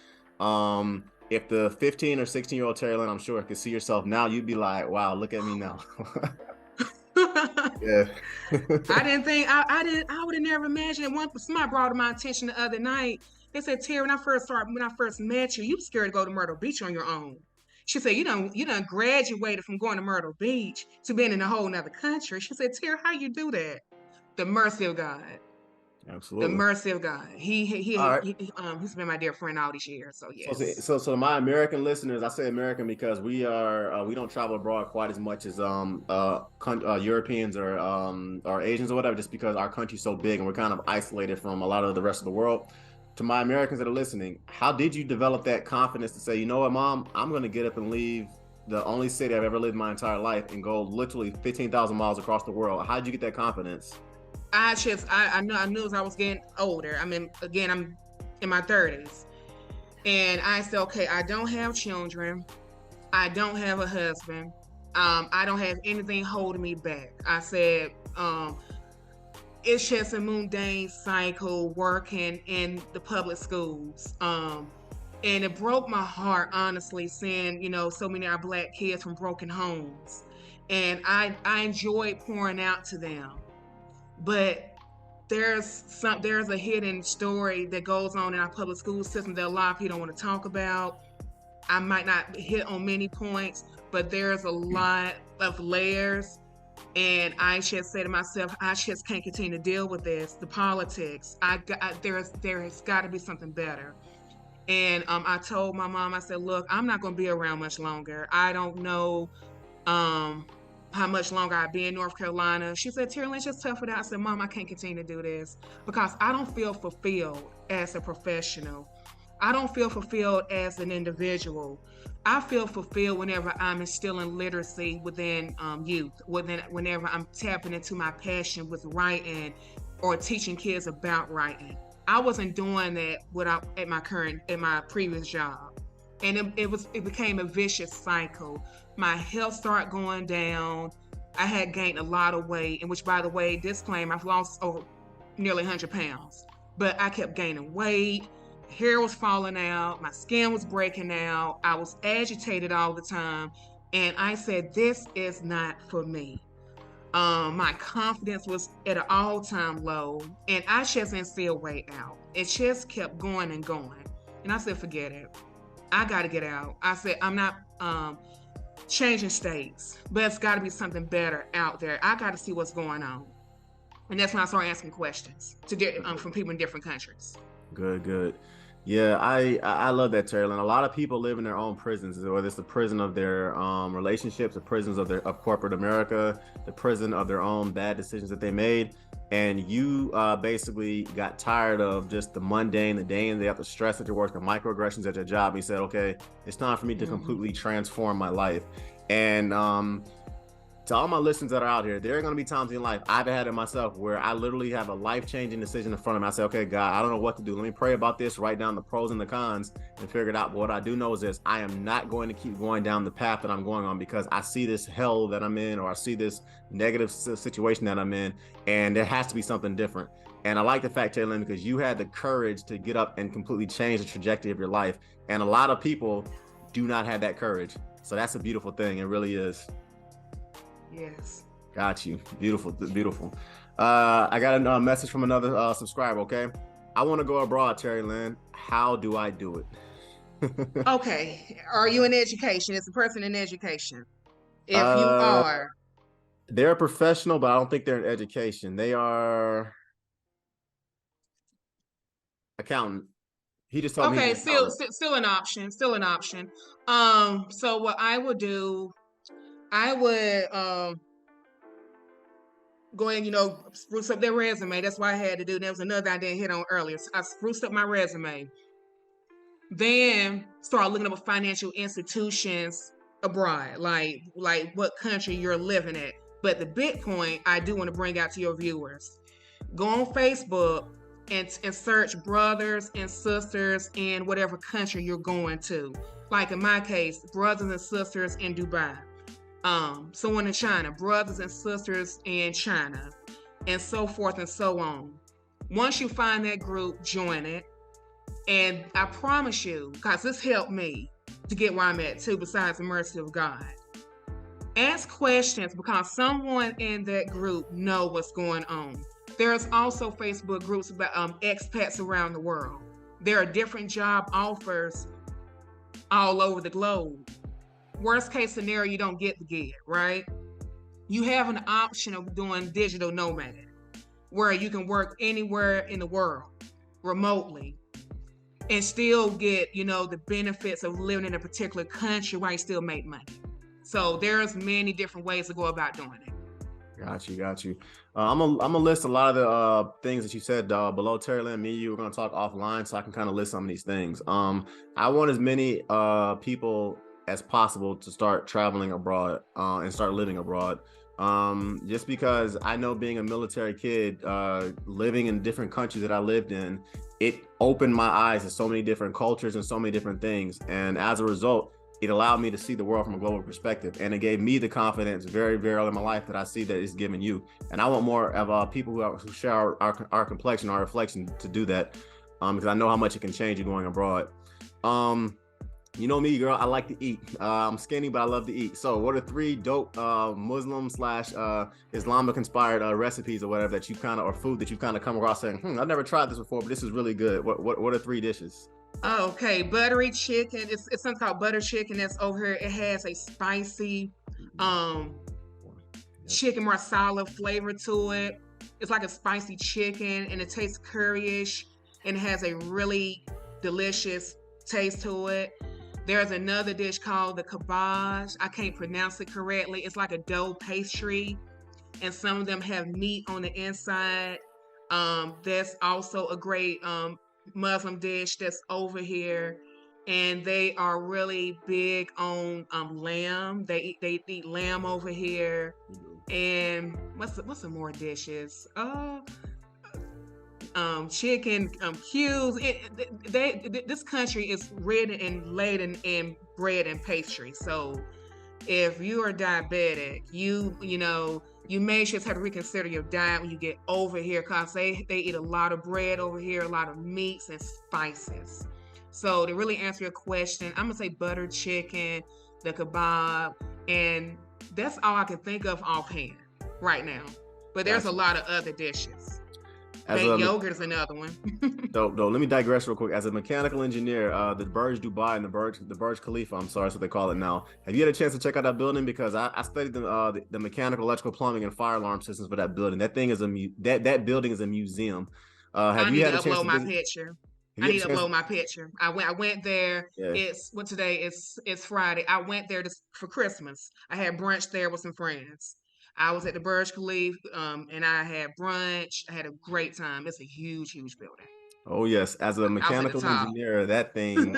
Speaker 2: If the 15 or 16-year-old Terry Lynn, I'm sure, could see yourself now, you'd be like, wow, look at me now. Yeah.
Speaker 1: I would have never imagined it. Somebody brought to my attention the other night. They said, Terry, when I first met you, you were scared to go to Myrtle Beach on your own. She said, you done graduated from going to Myrtle Beach to being in a whole nother country. She said, Terry, how you do that? The mercy of God. The
Speaker 2: Absolutely.
Speaker 1: mercy of God.
Speaker 2: All right.
Speaker 1: He's been my dear friend all these years. So
Speaker 2: So,
Speaker 1: yes.
Speaker 2: so my American listeners, I say American because we don't travel abroad quite as much as Europeans or Asians or whatever, just because our country's so big and we're kind of isolated from a lot of the rest of the world. To my Americans that are listening, how did you develop that confidence to say, you know what, Mom, I'm going to get up and leave the only city I've ever lived my entire life and go literally 15,000 miles across the world? How did you get that confidence?
Speaker 1: I knew as I was getting older. I mean, again, I'm in my 30s, and I said, okay, I don't have children. I don't have a husband. I don't have anything holding me back. I said, it's just a mundane cycle working in the public schools. And it broke my heart, honestly, seeing, so many of our Black kids from broken homes. And I enjoyed pouring out to them. But there's a hidden story that goes on in our public school system that a lot of people don't want to talk about. I might not hit on many points, but there's a lot of layers. And I just say to myself, I just can't continue to deal with this. The politics. There has got to be something better. And I told my mom, I said, look, I'm not going to be around much longer. I don't know um, how much longer I'd be in North Carolina. She said, Terri, let's just tough it out. I said, Mom, I can't continue to do this because I don't feel fulfilled as a professional. I don't feel fulfilled as an individual. I feel fulfilled whenever I'm instilling literacy within youth, whenever I'm tapping into my passion with writing or teaching kids about writing. I wasn't doing that at my previous job, and it became a vicious cycle. My health started going down. I had gained a lot of weight, and which, by the way, disclaimer, I've lost over nearly 100 pounds, but I kept gaining weight. Hair was falling out, my skin was breaking out, I was agitated all the time, and I said, this is not for me. My confidence was at an all-time low, and I just didn't see a way out. It just kept going and going, and I said, forget it. I got to get out. I said, I'm not changing states, but it's got to be something better out there. I got to see what's going on, and that's when I started asking questions from people in different countries.
Speaker 2: Good, good. Yeah, I love that, Terry. And a lot of people live in their own prisons, whether it's the prison of their relationships, the prisons of corporate America, the prison of their own bad decisions that they made. And you basically got tired of just the mundane, the day in, day out, the stress at your work, the microaggressions at your job. You said, okay, it's time for me to completely transform my life. And to all my listeners that are out here, there are going to be times in life, I've had it myself, where I literally have a life-changing decision in front of me. I say, okay, God, I don't know what to do. Let me pray about this, write down the pros and the cons, and figure it out. But what I do know is this: I am not going to keep going down the path that I'm going on, because I see this hell that I'm in, or I see this negative situation that I'm in, and there has to be something different. And I like the fact, Taylor, because you had the courage to get up and completely change the trajectory of your life. And a lot of people do not have that courage. So that's a beautiful thing. It really is.
Speaker 1: Yes.
Speaker 2: Got you. Beautiful, beautiful. I got a message from another subscriber. Okay, I want to go abroad, Terry Lynn. How do I do it?
Speaker 1: Okay. Are you in education? Is the person in education? If you
Speaker 2: uh,
Speaker 1: are,
Speaker 2: they're a professional, but I don't think they're in education. They are accountant. He just told me he's
Speaker 1: okay,
Speaker 2: an accountant.
Speaker 1: still an option. Still an option. So what I would do, I would go ahead, spruce up their resume. That's what I had to do. There was another I didn't hit on earlier. So I spruced up my resume. Then start looking up financial institutions abroad, like what country you're living at. But the big point I do want to bring out to your viewers: go on Facebook and search brothers and sisters in whatever country you're going to. Like in my case, brothers and sisters in Dubai. Someone in China, brothers and sisters in China, and so forth and so on. Once you find that group, join it. And I promise you, because this helped me to get where I'm at too, besides the mercy of God. Ask questions, because someone in that group know what's going on. There's also Facebook groups about expats around the world. There are different job offers all over the globe. Worst case scenario, you don't get the gig, right? You have an option of doing digital nomad. where you can work anywhere in the world remotely and still get, the benefits of living in a particular country while you still make money. So there's many different ways to go about doing it.
Speaker 2: Got you. I'm gonna list a lot of the things that you said below. Terri, and me, you were gonna talk offline, so I can kind of list some of these things. I want as many people as possible to start traveling abroad and start living abroad. Just because I know, being a military kid, living in different countries that I lived in, it opened my eyes to so many different cultures and so many different things, and as a result, it allowed me to see the world from a global perspective, and it gave me the confidence very, very early in my life that I see that it's given you. And I want more of people who share our complexion, our reflection, to do that, because I know how much it can change you going abroad. You know me, girl, I like to eat. I'm skinny, but I love to eat. So what are 3 dope Muslim / Islamic inspired recipes or whatever that you kind of, or food that you kind of come across saying, I've never tried this before, but this is really good. What are 3 dishes?
Speaker 1: Okay, buttery chicken. It's something called butter chicken that's over here. It has a spicy chicken masala flavor to it. It's like a spicy chicken, and it tastes curryish, and it has a really delicious taste to it. There's another dish called the kebab. I can't pronounce it correctly. It's like a dough pastry, and some of them have meat on the inside. That's also a great Muslim dish that's over here, and they are really big on lamb. They eat lamb over here. And what's some more dishes? Chicken cubes. This country is ridden and laden in bread and pastry. So if you are diabetic, you may just have to reconsider your diet when you get over here, because they eat a lot of bread over here, a lot of meats and spices. So to really answer your question, I'm gonna say butter chicken, the kebab, and that's all I can think of offhand right now. But there's a lot of other dishes. Yogurt is another one.
Speaker 2: Dope. Let me digress real quick. As a mechanical engineer, the Burj Dubai and the Burj Khalifa, I'm sorry, that's what they call it now. Have you had a chance to check out that building? Because I studied the mechanical, electrical, plumbing, and fire alarm systems for that building. That thing is that building is a museum.
Speaker 1: Have you had a chance to upload my picture? I need to upload my picture. I went there. Yeah. It's today? It's Friday. I went there for Christmas. I had brunch there with some friends. I was at the Burj Khalifa, and I had brunch. I had a great time. It's a huge, huge building.
Speaker 2: Oh yes, as a mechanical engineer, that thing.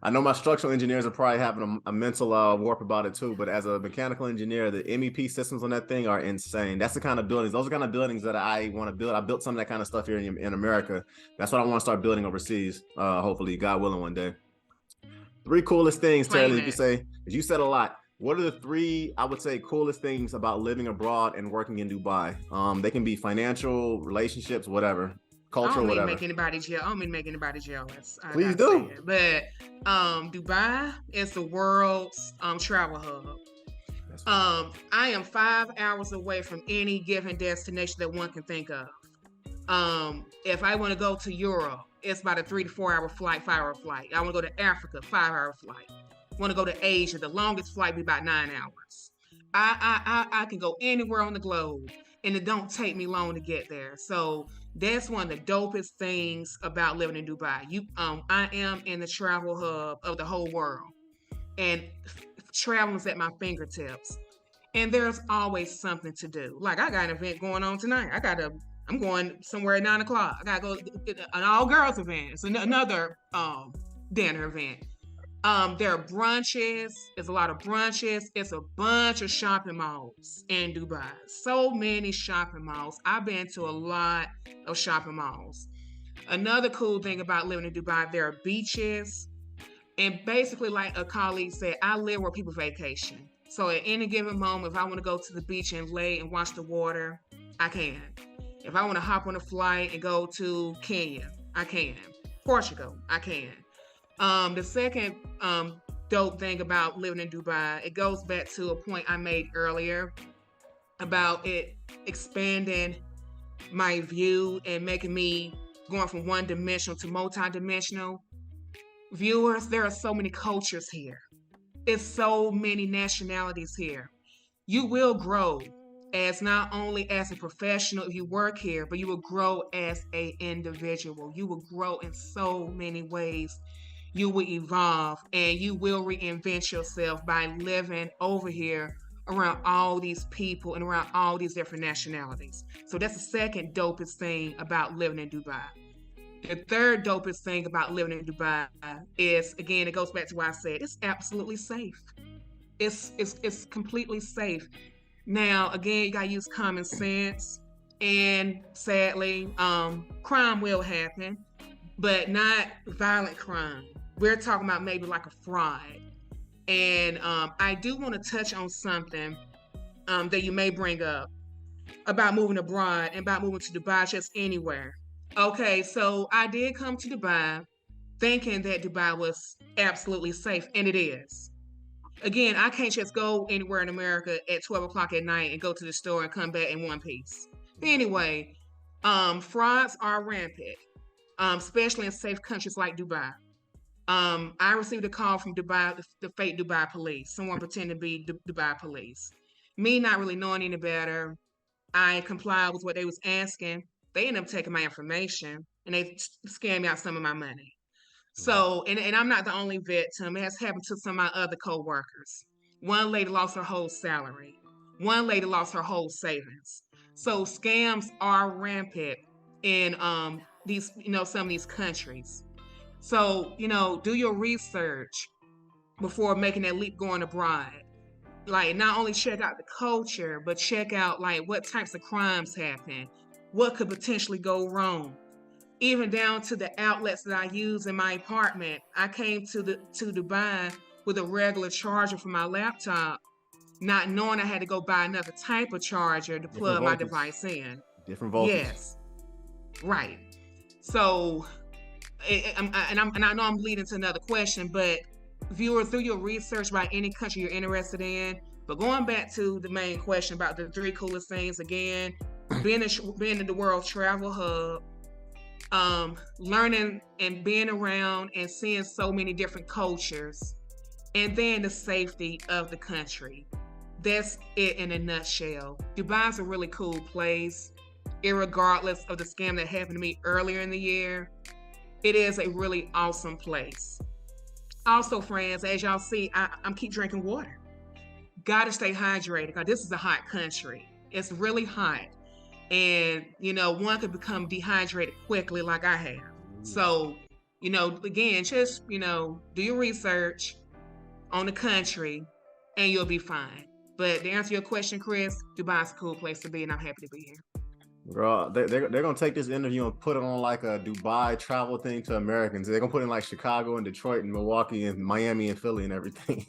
Speaker 2: I know my structural engineers are probably having a mental warp about it too. But as a mechanical engineer, the MEP systems on that thing are insane. That's the kind of buildings. Those are the kind of buildings that I want to build. I built some of that kind of stuff here in America. That's what I want to start building overseas. Hopefully, God willing, one day. 3 coolest things, Terri. You said a lot. What are the 3, I would say, coolest things about living abroad and working in Dubai? They can be financial, relationships, whatever, culture, whatever. I don't mean to make anybody jealous. Please do.
Speaker 1: But Dubai is the world's travel hub. I am 5 hours away from any given destination that one can think of. If I want to go to Europe, it's about a 3 to 4 hour flight, 5 hour flight. I want to go to Africa, 5 hour flight. Want to go to Asia, the longest flight be about 9 hours. I can go anywhere on the globe, and it don't take me long to get there. So that's one of the dopest things about living in Dubai. I am in the travel hub of the whole world, and traveling's at my fingertips. And there's always something to do. Like, I got an event going on tonight. I'm going somewhere at 9 o'clock. I gotta go to an all girls event. It's another dinner event. There are brunches. There's a lot of brunches. It's a bunch of shopping malls in Dubai. So many shopping malls. I've been to a lot of shopping malls. Another cool thing about living in Dubai, there are beaches. And basically, like a colleague said, I live where people vacation. So at any given moment, if I want to go to the beach and lay and watch the water, I can. If I want to hop on a flight and go to Kenya, I can. Portugal, I can. The second dope thing about living in Dubai, it goes back to a point I made earlier about it expanding my view and making me going from one-dimensional to multi-dimensional. Viewers, there are so many cultures here. It's so many nationalities here. You will grow as not only as a professional if you work here, but you will grow as a individual. You will grow in so many ways. You will evolve and you will reinvent yourself by living over here around all these people and around all these different nationalities. So that's the second dopest thing about living in Dubai. The third dopest thing about living in Dubai is, again, it goes back to what I said, it's absolutely safe. It's completely safe. Now, again, you gotta use common sense, and sadly, crime will happen, but not violent crime. We're talking about maybe like a fraud. And I do want to touch on something that you may bring up about moving abroad and about moving to Dubai, just anywhere. Okay, so I did come to Dubai thinking that Dubai was absolutely safe, and it is. Again, I can't just go anywhere in America at 12 o'clock at night and go to the store and come back in one piece. Anyway, frauds are rampant, especially in safe countries like Dubai. I received a call from Dubai, the fake Dubai police, someone pretending to be Dubai police. Me not really knowing any better, I complied with what they was asking. They ended up taking my information and they scammed me out some of my money. So, and I'm not the only victim. It has happened to some of my other co-workers. One lady lost her whole salary. One lady lost her whole savings. So scams are rampant in these, some of these countries. So, do your research before making that leap going abroad. Like, not only check out the culture, but check out like what types of crimes happen, what could potentially go wrong. Even down to the outlets that I use in my apartment. I came to Dubai with a regular charger for my laptop, not knowing I had to go buy another type of charger to plug my device in.
Speaker 2: Different voltage.
Speaker 1: Yes, right. So, and I know I'm leading to another question, but viewers, do your research about any country you're interested in. But going back to the main question about the three coolest things again, being in the world travel hub, learning and being around and seeing so many different cultures, and then the safety of the country. That's it in a nutshell. Dubai's a really cool place, irregardless of the scam that happened to me earlier in the year. It is a really awesome place. Also, friends, as y'all see, I'm keep drinking water. Gotta stay hydrated because this is a hot country. It's really hot. And, one could become dehydrated quickly like I have. So, again, just, do your research on the country and you'll be fine. But to answer your question, Chris, Dubai's a cool place to be and I'm happy to be here.
Speaker 2: Girl, they're gonna take this interview and put it on like a Dubai travel thing to Americans. They're gonna put in like Chicago and Detroit and Milwaukee and Miami and Philly and everything.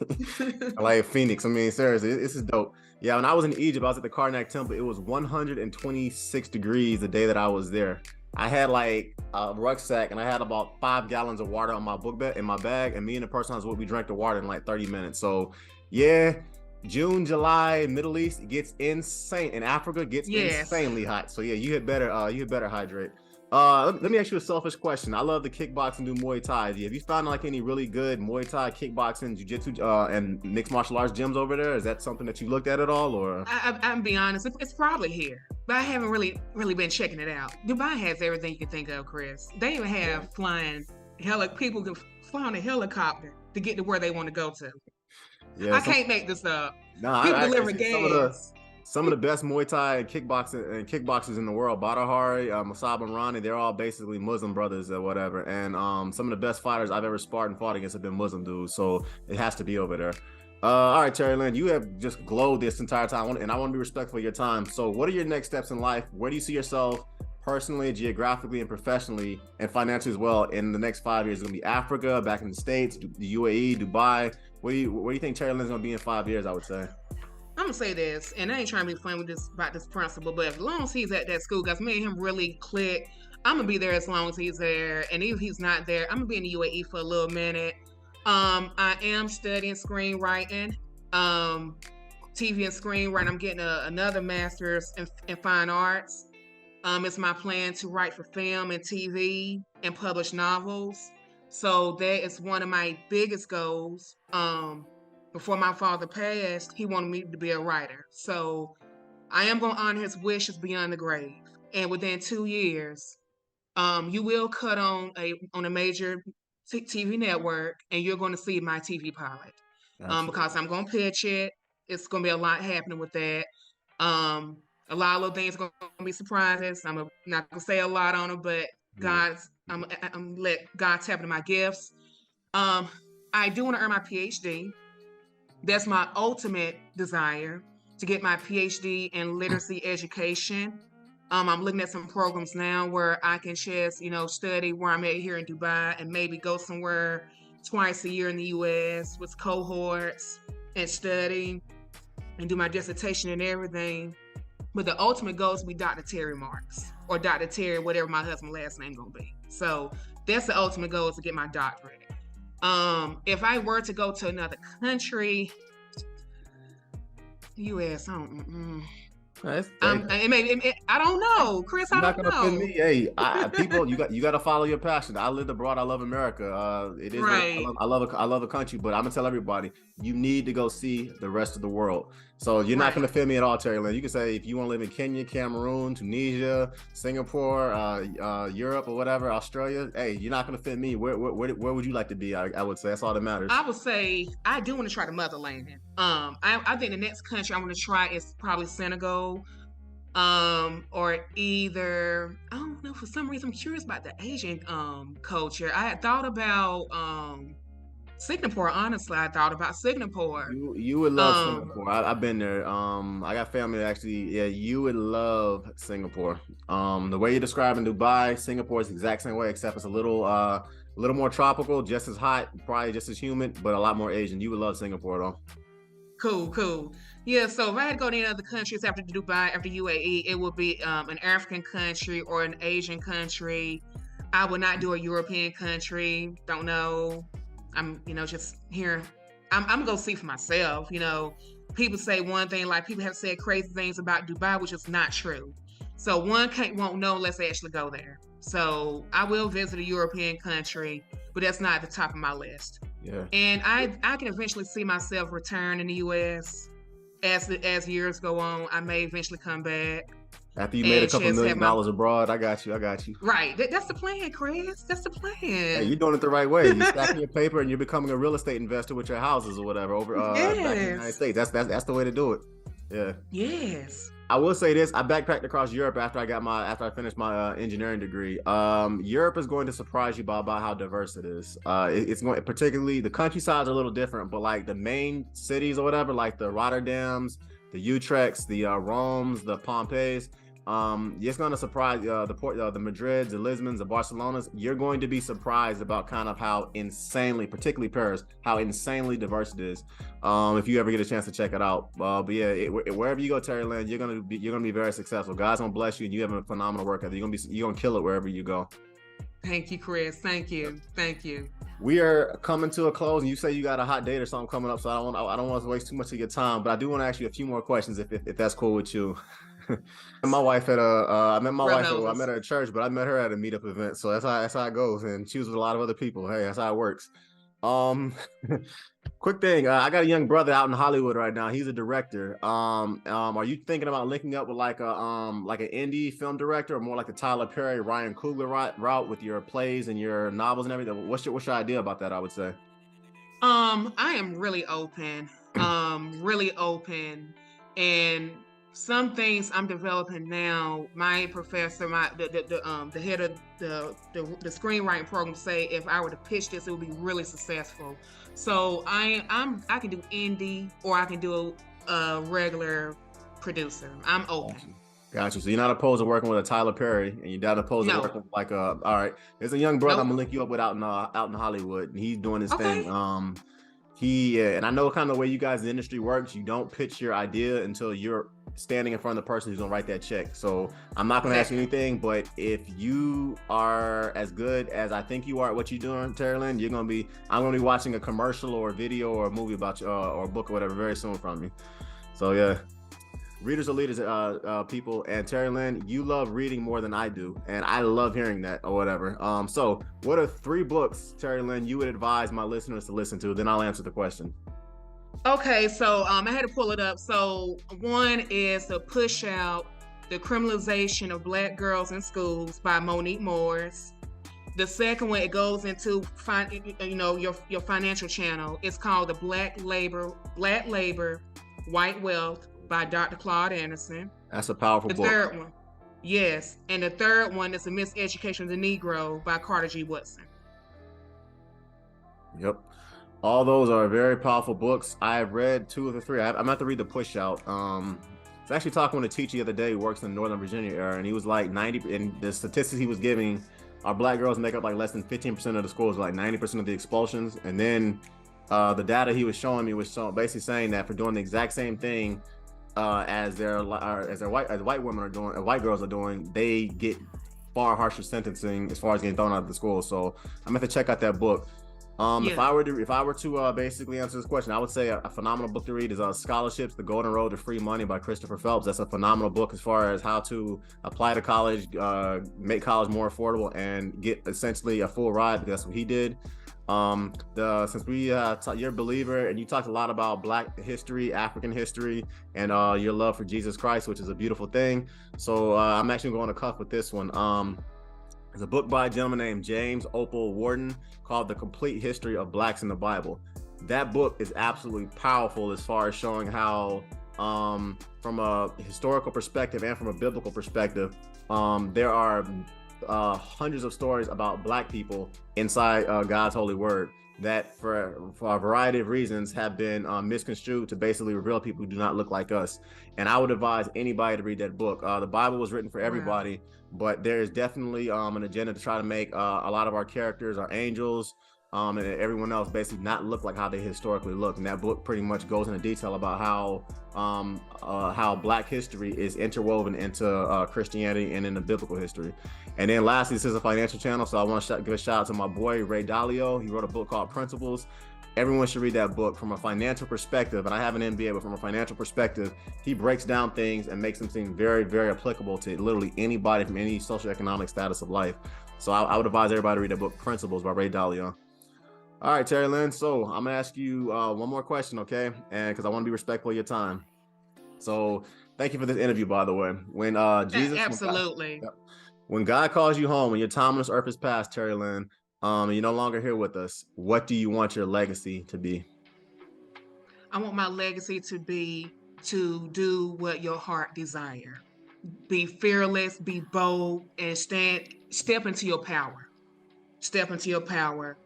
Speaker 2: Like Phoenix. I mean, seriously, this is dope. Yeah, when I was in Egypt, I was at the Karnak Temple. It was 126 degrees the day that I was there. I had like a rucksack and I had about 5 gallons of water on my in my bag, and me and the person I was with, we drank the water in like 30 minutes. So yeah. June, July, Middle East, it gets insane. In Africa, it gets insanely hot. So yeah, you had better hydrate. Let me ask you a selfish question. I love the kickboxing, do Muay Thai. Have you found like any really good Muay Thai, kickboxing, jiu-jitsu, and mixed martial arts gyms over there? Is that something that you looked at all, or?
Speaker 1: I'm be honest, it's probably here, but I haven't really been checking it out. Dubai has everything you can think of, Chris. They even have flying people can fly on a helicopter to get to where they want to go to. Yeah, I can't make this up.
Speaker 2: Nah, people deliver gas. Some of the best Muay Thai and kickboxers in the world, Badahari, Masab and Rani, they're all basically Muslim brothers or whatever. And some of the best fighters I've ever sparred and fought against have been Muslim dudes. So it has to be over there. All right, Terri Lynn, you have just glowed this entire time, and I want to be respectful of your time. So what are your next steps in life? Where do you see yourself personally, geographically, and professionally, and financially as well in the next 5 years? It's going to be Africa, back in the States, the UAE, Dubai. Where do you think Terri Lynn's gonna be in 5 years? I would say.
Speaker 1: I'm gonna say this, and I ain't trying to be funny with this about this principal, but as long as he's at that school, guys, me and him really click. I'm gonna be there as long as he's there, and even if he's not there, I'm gonna be in the UAE for a little minute. I am studying screenwriting, TV and screenwriting. I'm getting another master's in fine arts. It's my plan to write for film and TV and publish novels. So that is one of my biggest goals. Before my father passed, he wanted me to be a writer. So I am going to honor his wishes beyond the grave. And within 2 years, you will cut on a major TV network, and you're going to see my TV pilot. Because
Speaker 2: Absolutely.
Speaker 1: I'm going to pitch it. It's going to be a lot happening with that. Um, a lot of little things are going to be surprises. not going to say a lot on it, but
Speaker 2: Yeah.
Speaker 1: I'm let God tap into my gifts. Um, I do want to earn my PhD. That's my ultimate desire, to get my PhD in literacy education. I'm looking at some programs now where I can just, study where I'm at here in Dubai and maybe go somewhere twice a year in the US with cohorts and study and do my dissertation and everything. But the ultimate goal is to be Dr. Terri Marks, or Dr. Terri, whatever my husband's last name gonna be. So that's the ultimate goal, is to get my doctorate. If I were to go to another country, US, I don't know, Chris.
Speaker 2: You're
Speaker 1: I
Speaker 2: not
Speaker 1: don't
Speaker 2: gonna offend
Speaker 1: know.
Speaker 2: me. Hey, people, you got to follow your passion. I lived abroad. I love America. It is
Speaker 1: Right.
Speaker 2: I love a country, but I'm gonna tell everybody, you need to go see the rest of the world. So you're not gonna offend me at all, Terri Lynn. You can say if you want to live in Kenya, Cameroon, Tunisia, Singapore, Europe, or whatever, Australia. Hey, you're not gonna offend me. Where would you like to be? I would say that's all that matters.
Speaker 1: I would say I do want to try the motherland. I think the next country I want to try is probably Senegal. Or either, I don't know, for some reason I'm curious about the Asian culture. I had thought about Singapore. Honestly, I thought about Singapore.
Speaker 2: You would love Singapore. I've been there. I got family actually. Yeah, you would love Singapore. The way you're describing Dubai, Singapore is the exact same way, except it's a little more tropical, just as hot, probably just as humid, but a lot more Asian. You would love Singapore though.
Speaker 1: Cool. Yeah, so if I had to go to any other countries after Dubai, after UAE, it would be an African country or an Asian country. I would not do a European country. Don't know. I'm, just here. I'm gonna go see for myself. People say one thing, like people have said crazy things about Dubai, which is not true. So one won't know unless they actually go there. So I will visit a European country, but that's not at the top of my list.
Speaker 2: Yeah.
Speaker 1: And I can eventually see myself return in the US as years go on. I may eventually come back.
Speaker 2: After you made a couple $1 million abroad, I got you.
Speaker 1: Right. That's the plan, Chris. That's the plan.
Speaker 2: Hey, you're doing it the right way. You're stacking your paper and you're becoming a real estate investor with your houses or whatever over back in the United States. That's the way to do it. Yeah.
Speaker 1: Yes.
Speaker 2: I will say this: I backpacked across Europe after I finished my engineering degree. Europe is going to surprise you by how diverse it is. It's going, particularly the countryside's a little different, but like the main cities or whatever, like the Rotterdams, the Utrechts, the Romes, the Pompeys. It's going to surprise the Madrids, the Lisbons, the Barcelonas. You're going to be surprised about kind of how insanely, particularly Paris, how insanely diverse it is. If you ever get a chance to check it out. But yeah, wherever you go, Terri Lynn, you're gonna be very successful. God's gonna bless you, and you have a phenomenal work ethic. You're gonna kill it wherever you go.
Speaker 1: Thank you, Chris. Thank you.
Speaker 2: We are coming to a close, and you say you got a hot date or something coming up, so I don't want to waste too much of your time, but I do want to ask you a few more questions if that's cool with you. My wife at I met her at church, but I met her at a meetup event. So that's how it goes. And she was with a lot of other people. Hey, that's how it works. Quick thing. I got a young brother out in Hollywood right now. He's a director. Are you thinking about linking up with like an indie film director, or more like the Tyler Perry, Ryan Coogler route with your plays and your novels and everything? What's your idea about that? I would say.
Speaker 1: I am really open. And some things I'm developing now. My professor, the head of the screenwriting program, say if I were to pitch this, it would be really successful. So I can do indie, or I can do a regular producer. I'm open.
Speaker 2: Gotcha. So you're not opposed to working with a Tyler Perry, and you're not opposed to working with like all right. There's a young brother I'm gonna link you up with out in Hollywood, and he's doing his thing. And I know kind of the way you guys in the industry works. You don't pitch your idea until you're standing in front of the person who's gonna write that check. So I'm not gonna ask you anything, but if you are as good as I think you are at what you're doing, Terri Lynn, I'm gonna be watching a commercial or a video or a movie about you, or a book or whatever very soon from you. So yeah. Readers are leaders, people. And Terri Lynn, you love reading more than I do, and I love hearing that or whatever. So what are 3 books, Terri Lynn, you would advise my listeners to listen to? Then I'll answer the question.
Speaker 1: Okay, so I had to pull it up. So one is to push out the criminalization of Black girls in schools by Monique Morris. The second one, it goes into your financial channel. It's called the Black Labor, White Wealth by Dr. Claude Anderson.
Speaker 2: That's a powerful
Speaker 1: The
Speaker 2: book.
Speaker 1: third one, yes, and the third one is The Miseducation of the Negro by Carter G. Woodson.
Speaker 2: Yep. All those are very powerful books. I've read 2 of the 3. I'm about to read the Push Out. I was actually talking with a teacher the other day who works in the Northern Virginia area, and he was like 90, and the statistics he was giving, our Black girls make up like less than 15% of the schools, like 90% of the expulsions. And then the data he was showing me was basically saying that for doing the exact same thing as white women are doing, white girls are doing, they get far harsher sentencing as far as getting thrown out of the school. So I'm going to check out that book. If I were to basically answer this question, I would say a phenomenal book to read is Scholarships: The Golden Road to Free Money by Christopher Phelps. That's a phenomenal book as far as how to apply to college, make college more affordable, and get essentially a full ride, because that's what he did. Since you're a believer and you talked a lot about Black history, African history, and your love for Jesus Christ, which is a beautiful thing. So I'm actually going to cuff with this one. There's a book by a gentleman named James Opal Warden called The Complete History of Blacks in the Bible. That book is absolutely powerful as far as showing how, from a historical perspective and from a biblical perspective, there are hundreds of stories about Black people inside God's holy word that for a variety of reasons have been misconstrued to basically reveal people who do not look like us. And I would advise anybody to read that book. The Bible was written for everybody, but there is definitely an agenda to try to make a lot of our characters, our angels, and everyone else basically not look like how they historically look. And that book pretty much goes into detail about how Black history is interwoven into Christianity and into biblical history. And then lastly, this is a financial channel, so I want to give a shout out to my boy Ray Dalio. He wrote a book called Principles. Everyone should read that book from a financial perspective. And I have an MBA, but from a financial perspective, he breaks down things and makes them seem very, very applicable to literally anybody from any socioeconomic status of life. So I would advise everybody to read that book, Principles by Ray Dalio. All right, Terri Lynn. So I'm gonna ask you one more question, okay? And because I want to be respectful of your time. So thank you for this interview, by the way. When Jesus,
Speaker 1: absolutely.
Speaker 2: When God calls you home, when your time on this earth is past, Terri Lynn, and you're no longer here with us, what do you want your legacy to be?
Speaker 1: I want my legacy to be to do what your heart desire. Be fearless, be bold, and step into your power. Step into your power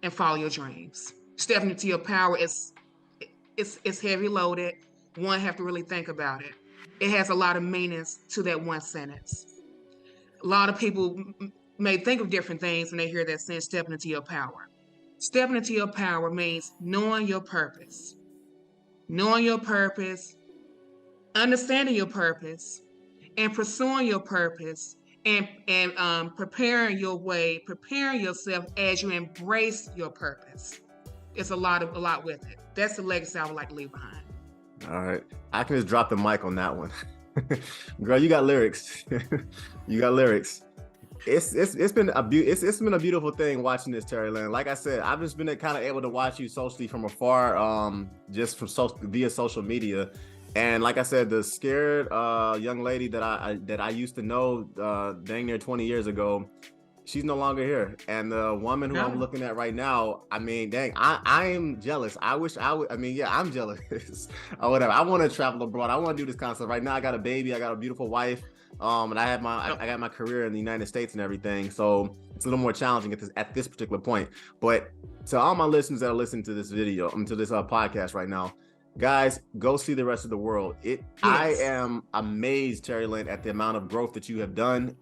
Speaker 1: and follow your dreams. Stepping into your power it's heavy loaded. One have to really think about it. It has a lot of meanings to that one sentence. A lot of people may think of different things when they hear that sentence, stepping into your power. Stepping into your power means knowing your purpose, understanding your purpose, and pursuing your purpose, and preparing yourself as you embrace your purpose. It's a lot with it. That's the legacy I would like to leave behind.
Speaker 2: All right, I can just drop the mic on that one. Girl, you got lyrics. You got lyrics. It's been a beautiful thing watching this, Terri Lynn. Like I said, I've just been kind of able to watch you socially from afar, just from via social media. And like I said, the scared young lady that I used to know dang near 20 years ago, she's no longer here. And the woman who I'm looking at right now, I mean, dang, I am jealous. I wish I would. I mean, yeah, I'm jealous. Or whatever. I want to travel abroad. I want to do this kind of stuff. Right now, I got a baby. I got a beautiful wife. And I got my career in the United States and everything. So it's a little more challenging at this particular point. But to all my listeners that are listening to this video, to this podcast right now, guys, go see the rest of the world. Yes. I am amazed, Terri Lynn, at the amount of growth that you have done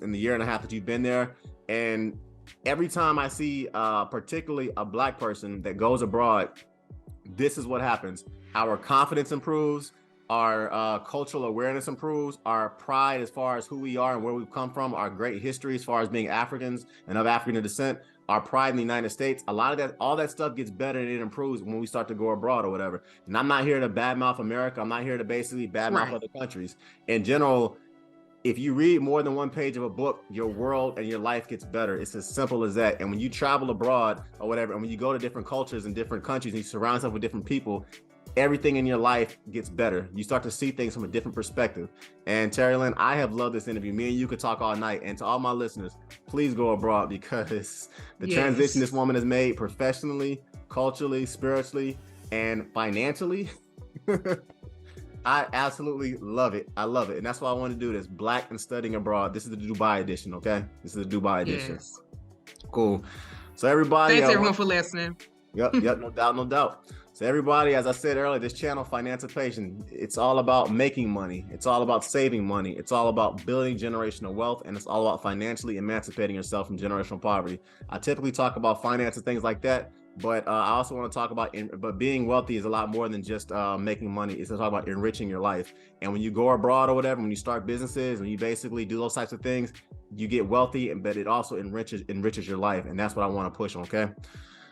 Speaker 2: in the year and a half that you've been there. And every time I see particularly a Black person that goes abroad, this is what happens. Our confidence improves, our cultural awareness improves, our pride as far as who we are and where we've come from, our great history as far as being Africans and of African descent, our pride in the United States, all that stuff gets better and it improves when we start to go abroad or whatever. And I'm not here to badmouth America. I'm not here to basically badmouth other countries. In general, if you read more than one page of a book, your world and your life gets better. It's as simple as that. And when you travel abroad or whatever, and when you go to different cultures and different countries and you surround yourself with different people, everything in your life gets better. You start to see things from a different perspective. And Terri Lynn, I have loved this interview. Me and you could talk all night. And to all my listeners, please go abroad, because the transition this woman has made professionally, culturally, spiritually, and financially, I absolutely love it. I love it. And that's why I want to do this. Black and Studying Abroad. This is the Dubai edition, okay? This is the Dubai edition.
Speaker 1: Yes.
Speaker 2: Cool. So everybody.
Speaker 1: Thanks everyone for listening.
Speaker 2: Yep, no doubt, no doubt. So everybody, as I said earlier, this channel, Financipation, it's all about making money. It's all about saving money. It's all about building generational wealth, and it's all about financially emancipating yourself from generational poverty. I typically talk about finance and things like that, but I also want to talk about, but being wealthy is a lot more than just making money. It's to talk about enriching your life. And when you go abroad or whatever, when you start businesses, when you basically do those types of things, you get wealthy, but it also enriches your life. And that's what I want to push on, okay?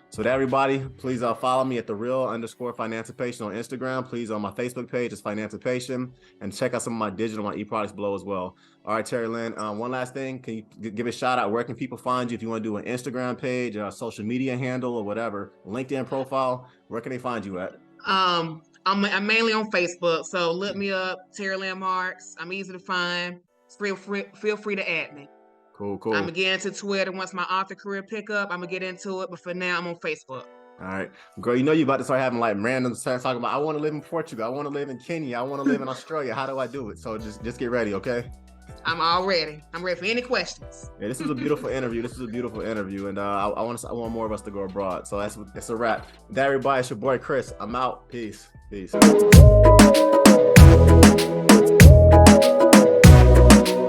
Speaker 2: So to everybody, please follow me at @the_real_Financipation on Instagram. Please, on my Facebook page, it's Financipation, and check out some of my digital, my e-products below as well. All right, Terri Lynn, one last thing. Can you give a shout out? Where can people find you if you want to do an Instagram page, a social media handle, or whatever, LinkedIn profile? Where can they find you at?
Speaker 1: I'm mainly on Facebook, so look me up, Terri Lynn Marks. I'm easy to find. Feel free to add me.
Speaker 2: Cool.
Speaker 1: I'm gonna get into Twitter once my author career pick up. I'm gonna get into it, but for now, I'm on Facebook.
Speaker 2: All right, girl, you know you about to start having like random start talking about, I want to live in Portugal, I want to live in Kenya, I want to live in Australia. How do I do it? So just get ready, okay?
Speaker 1: I'm all ready. I'm ready for any questions.
Speaker 2: Yeah, this was a beautiful interview. And I want more of us to go abroad. So that's a wrap. With that, everybody, it's your boy Chris. I'm out. Peace.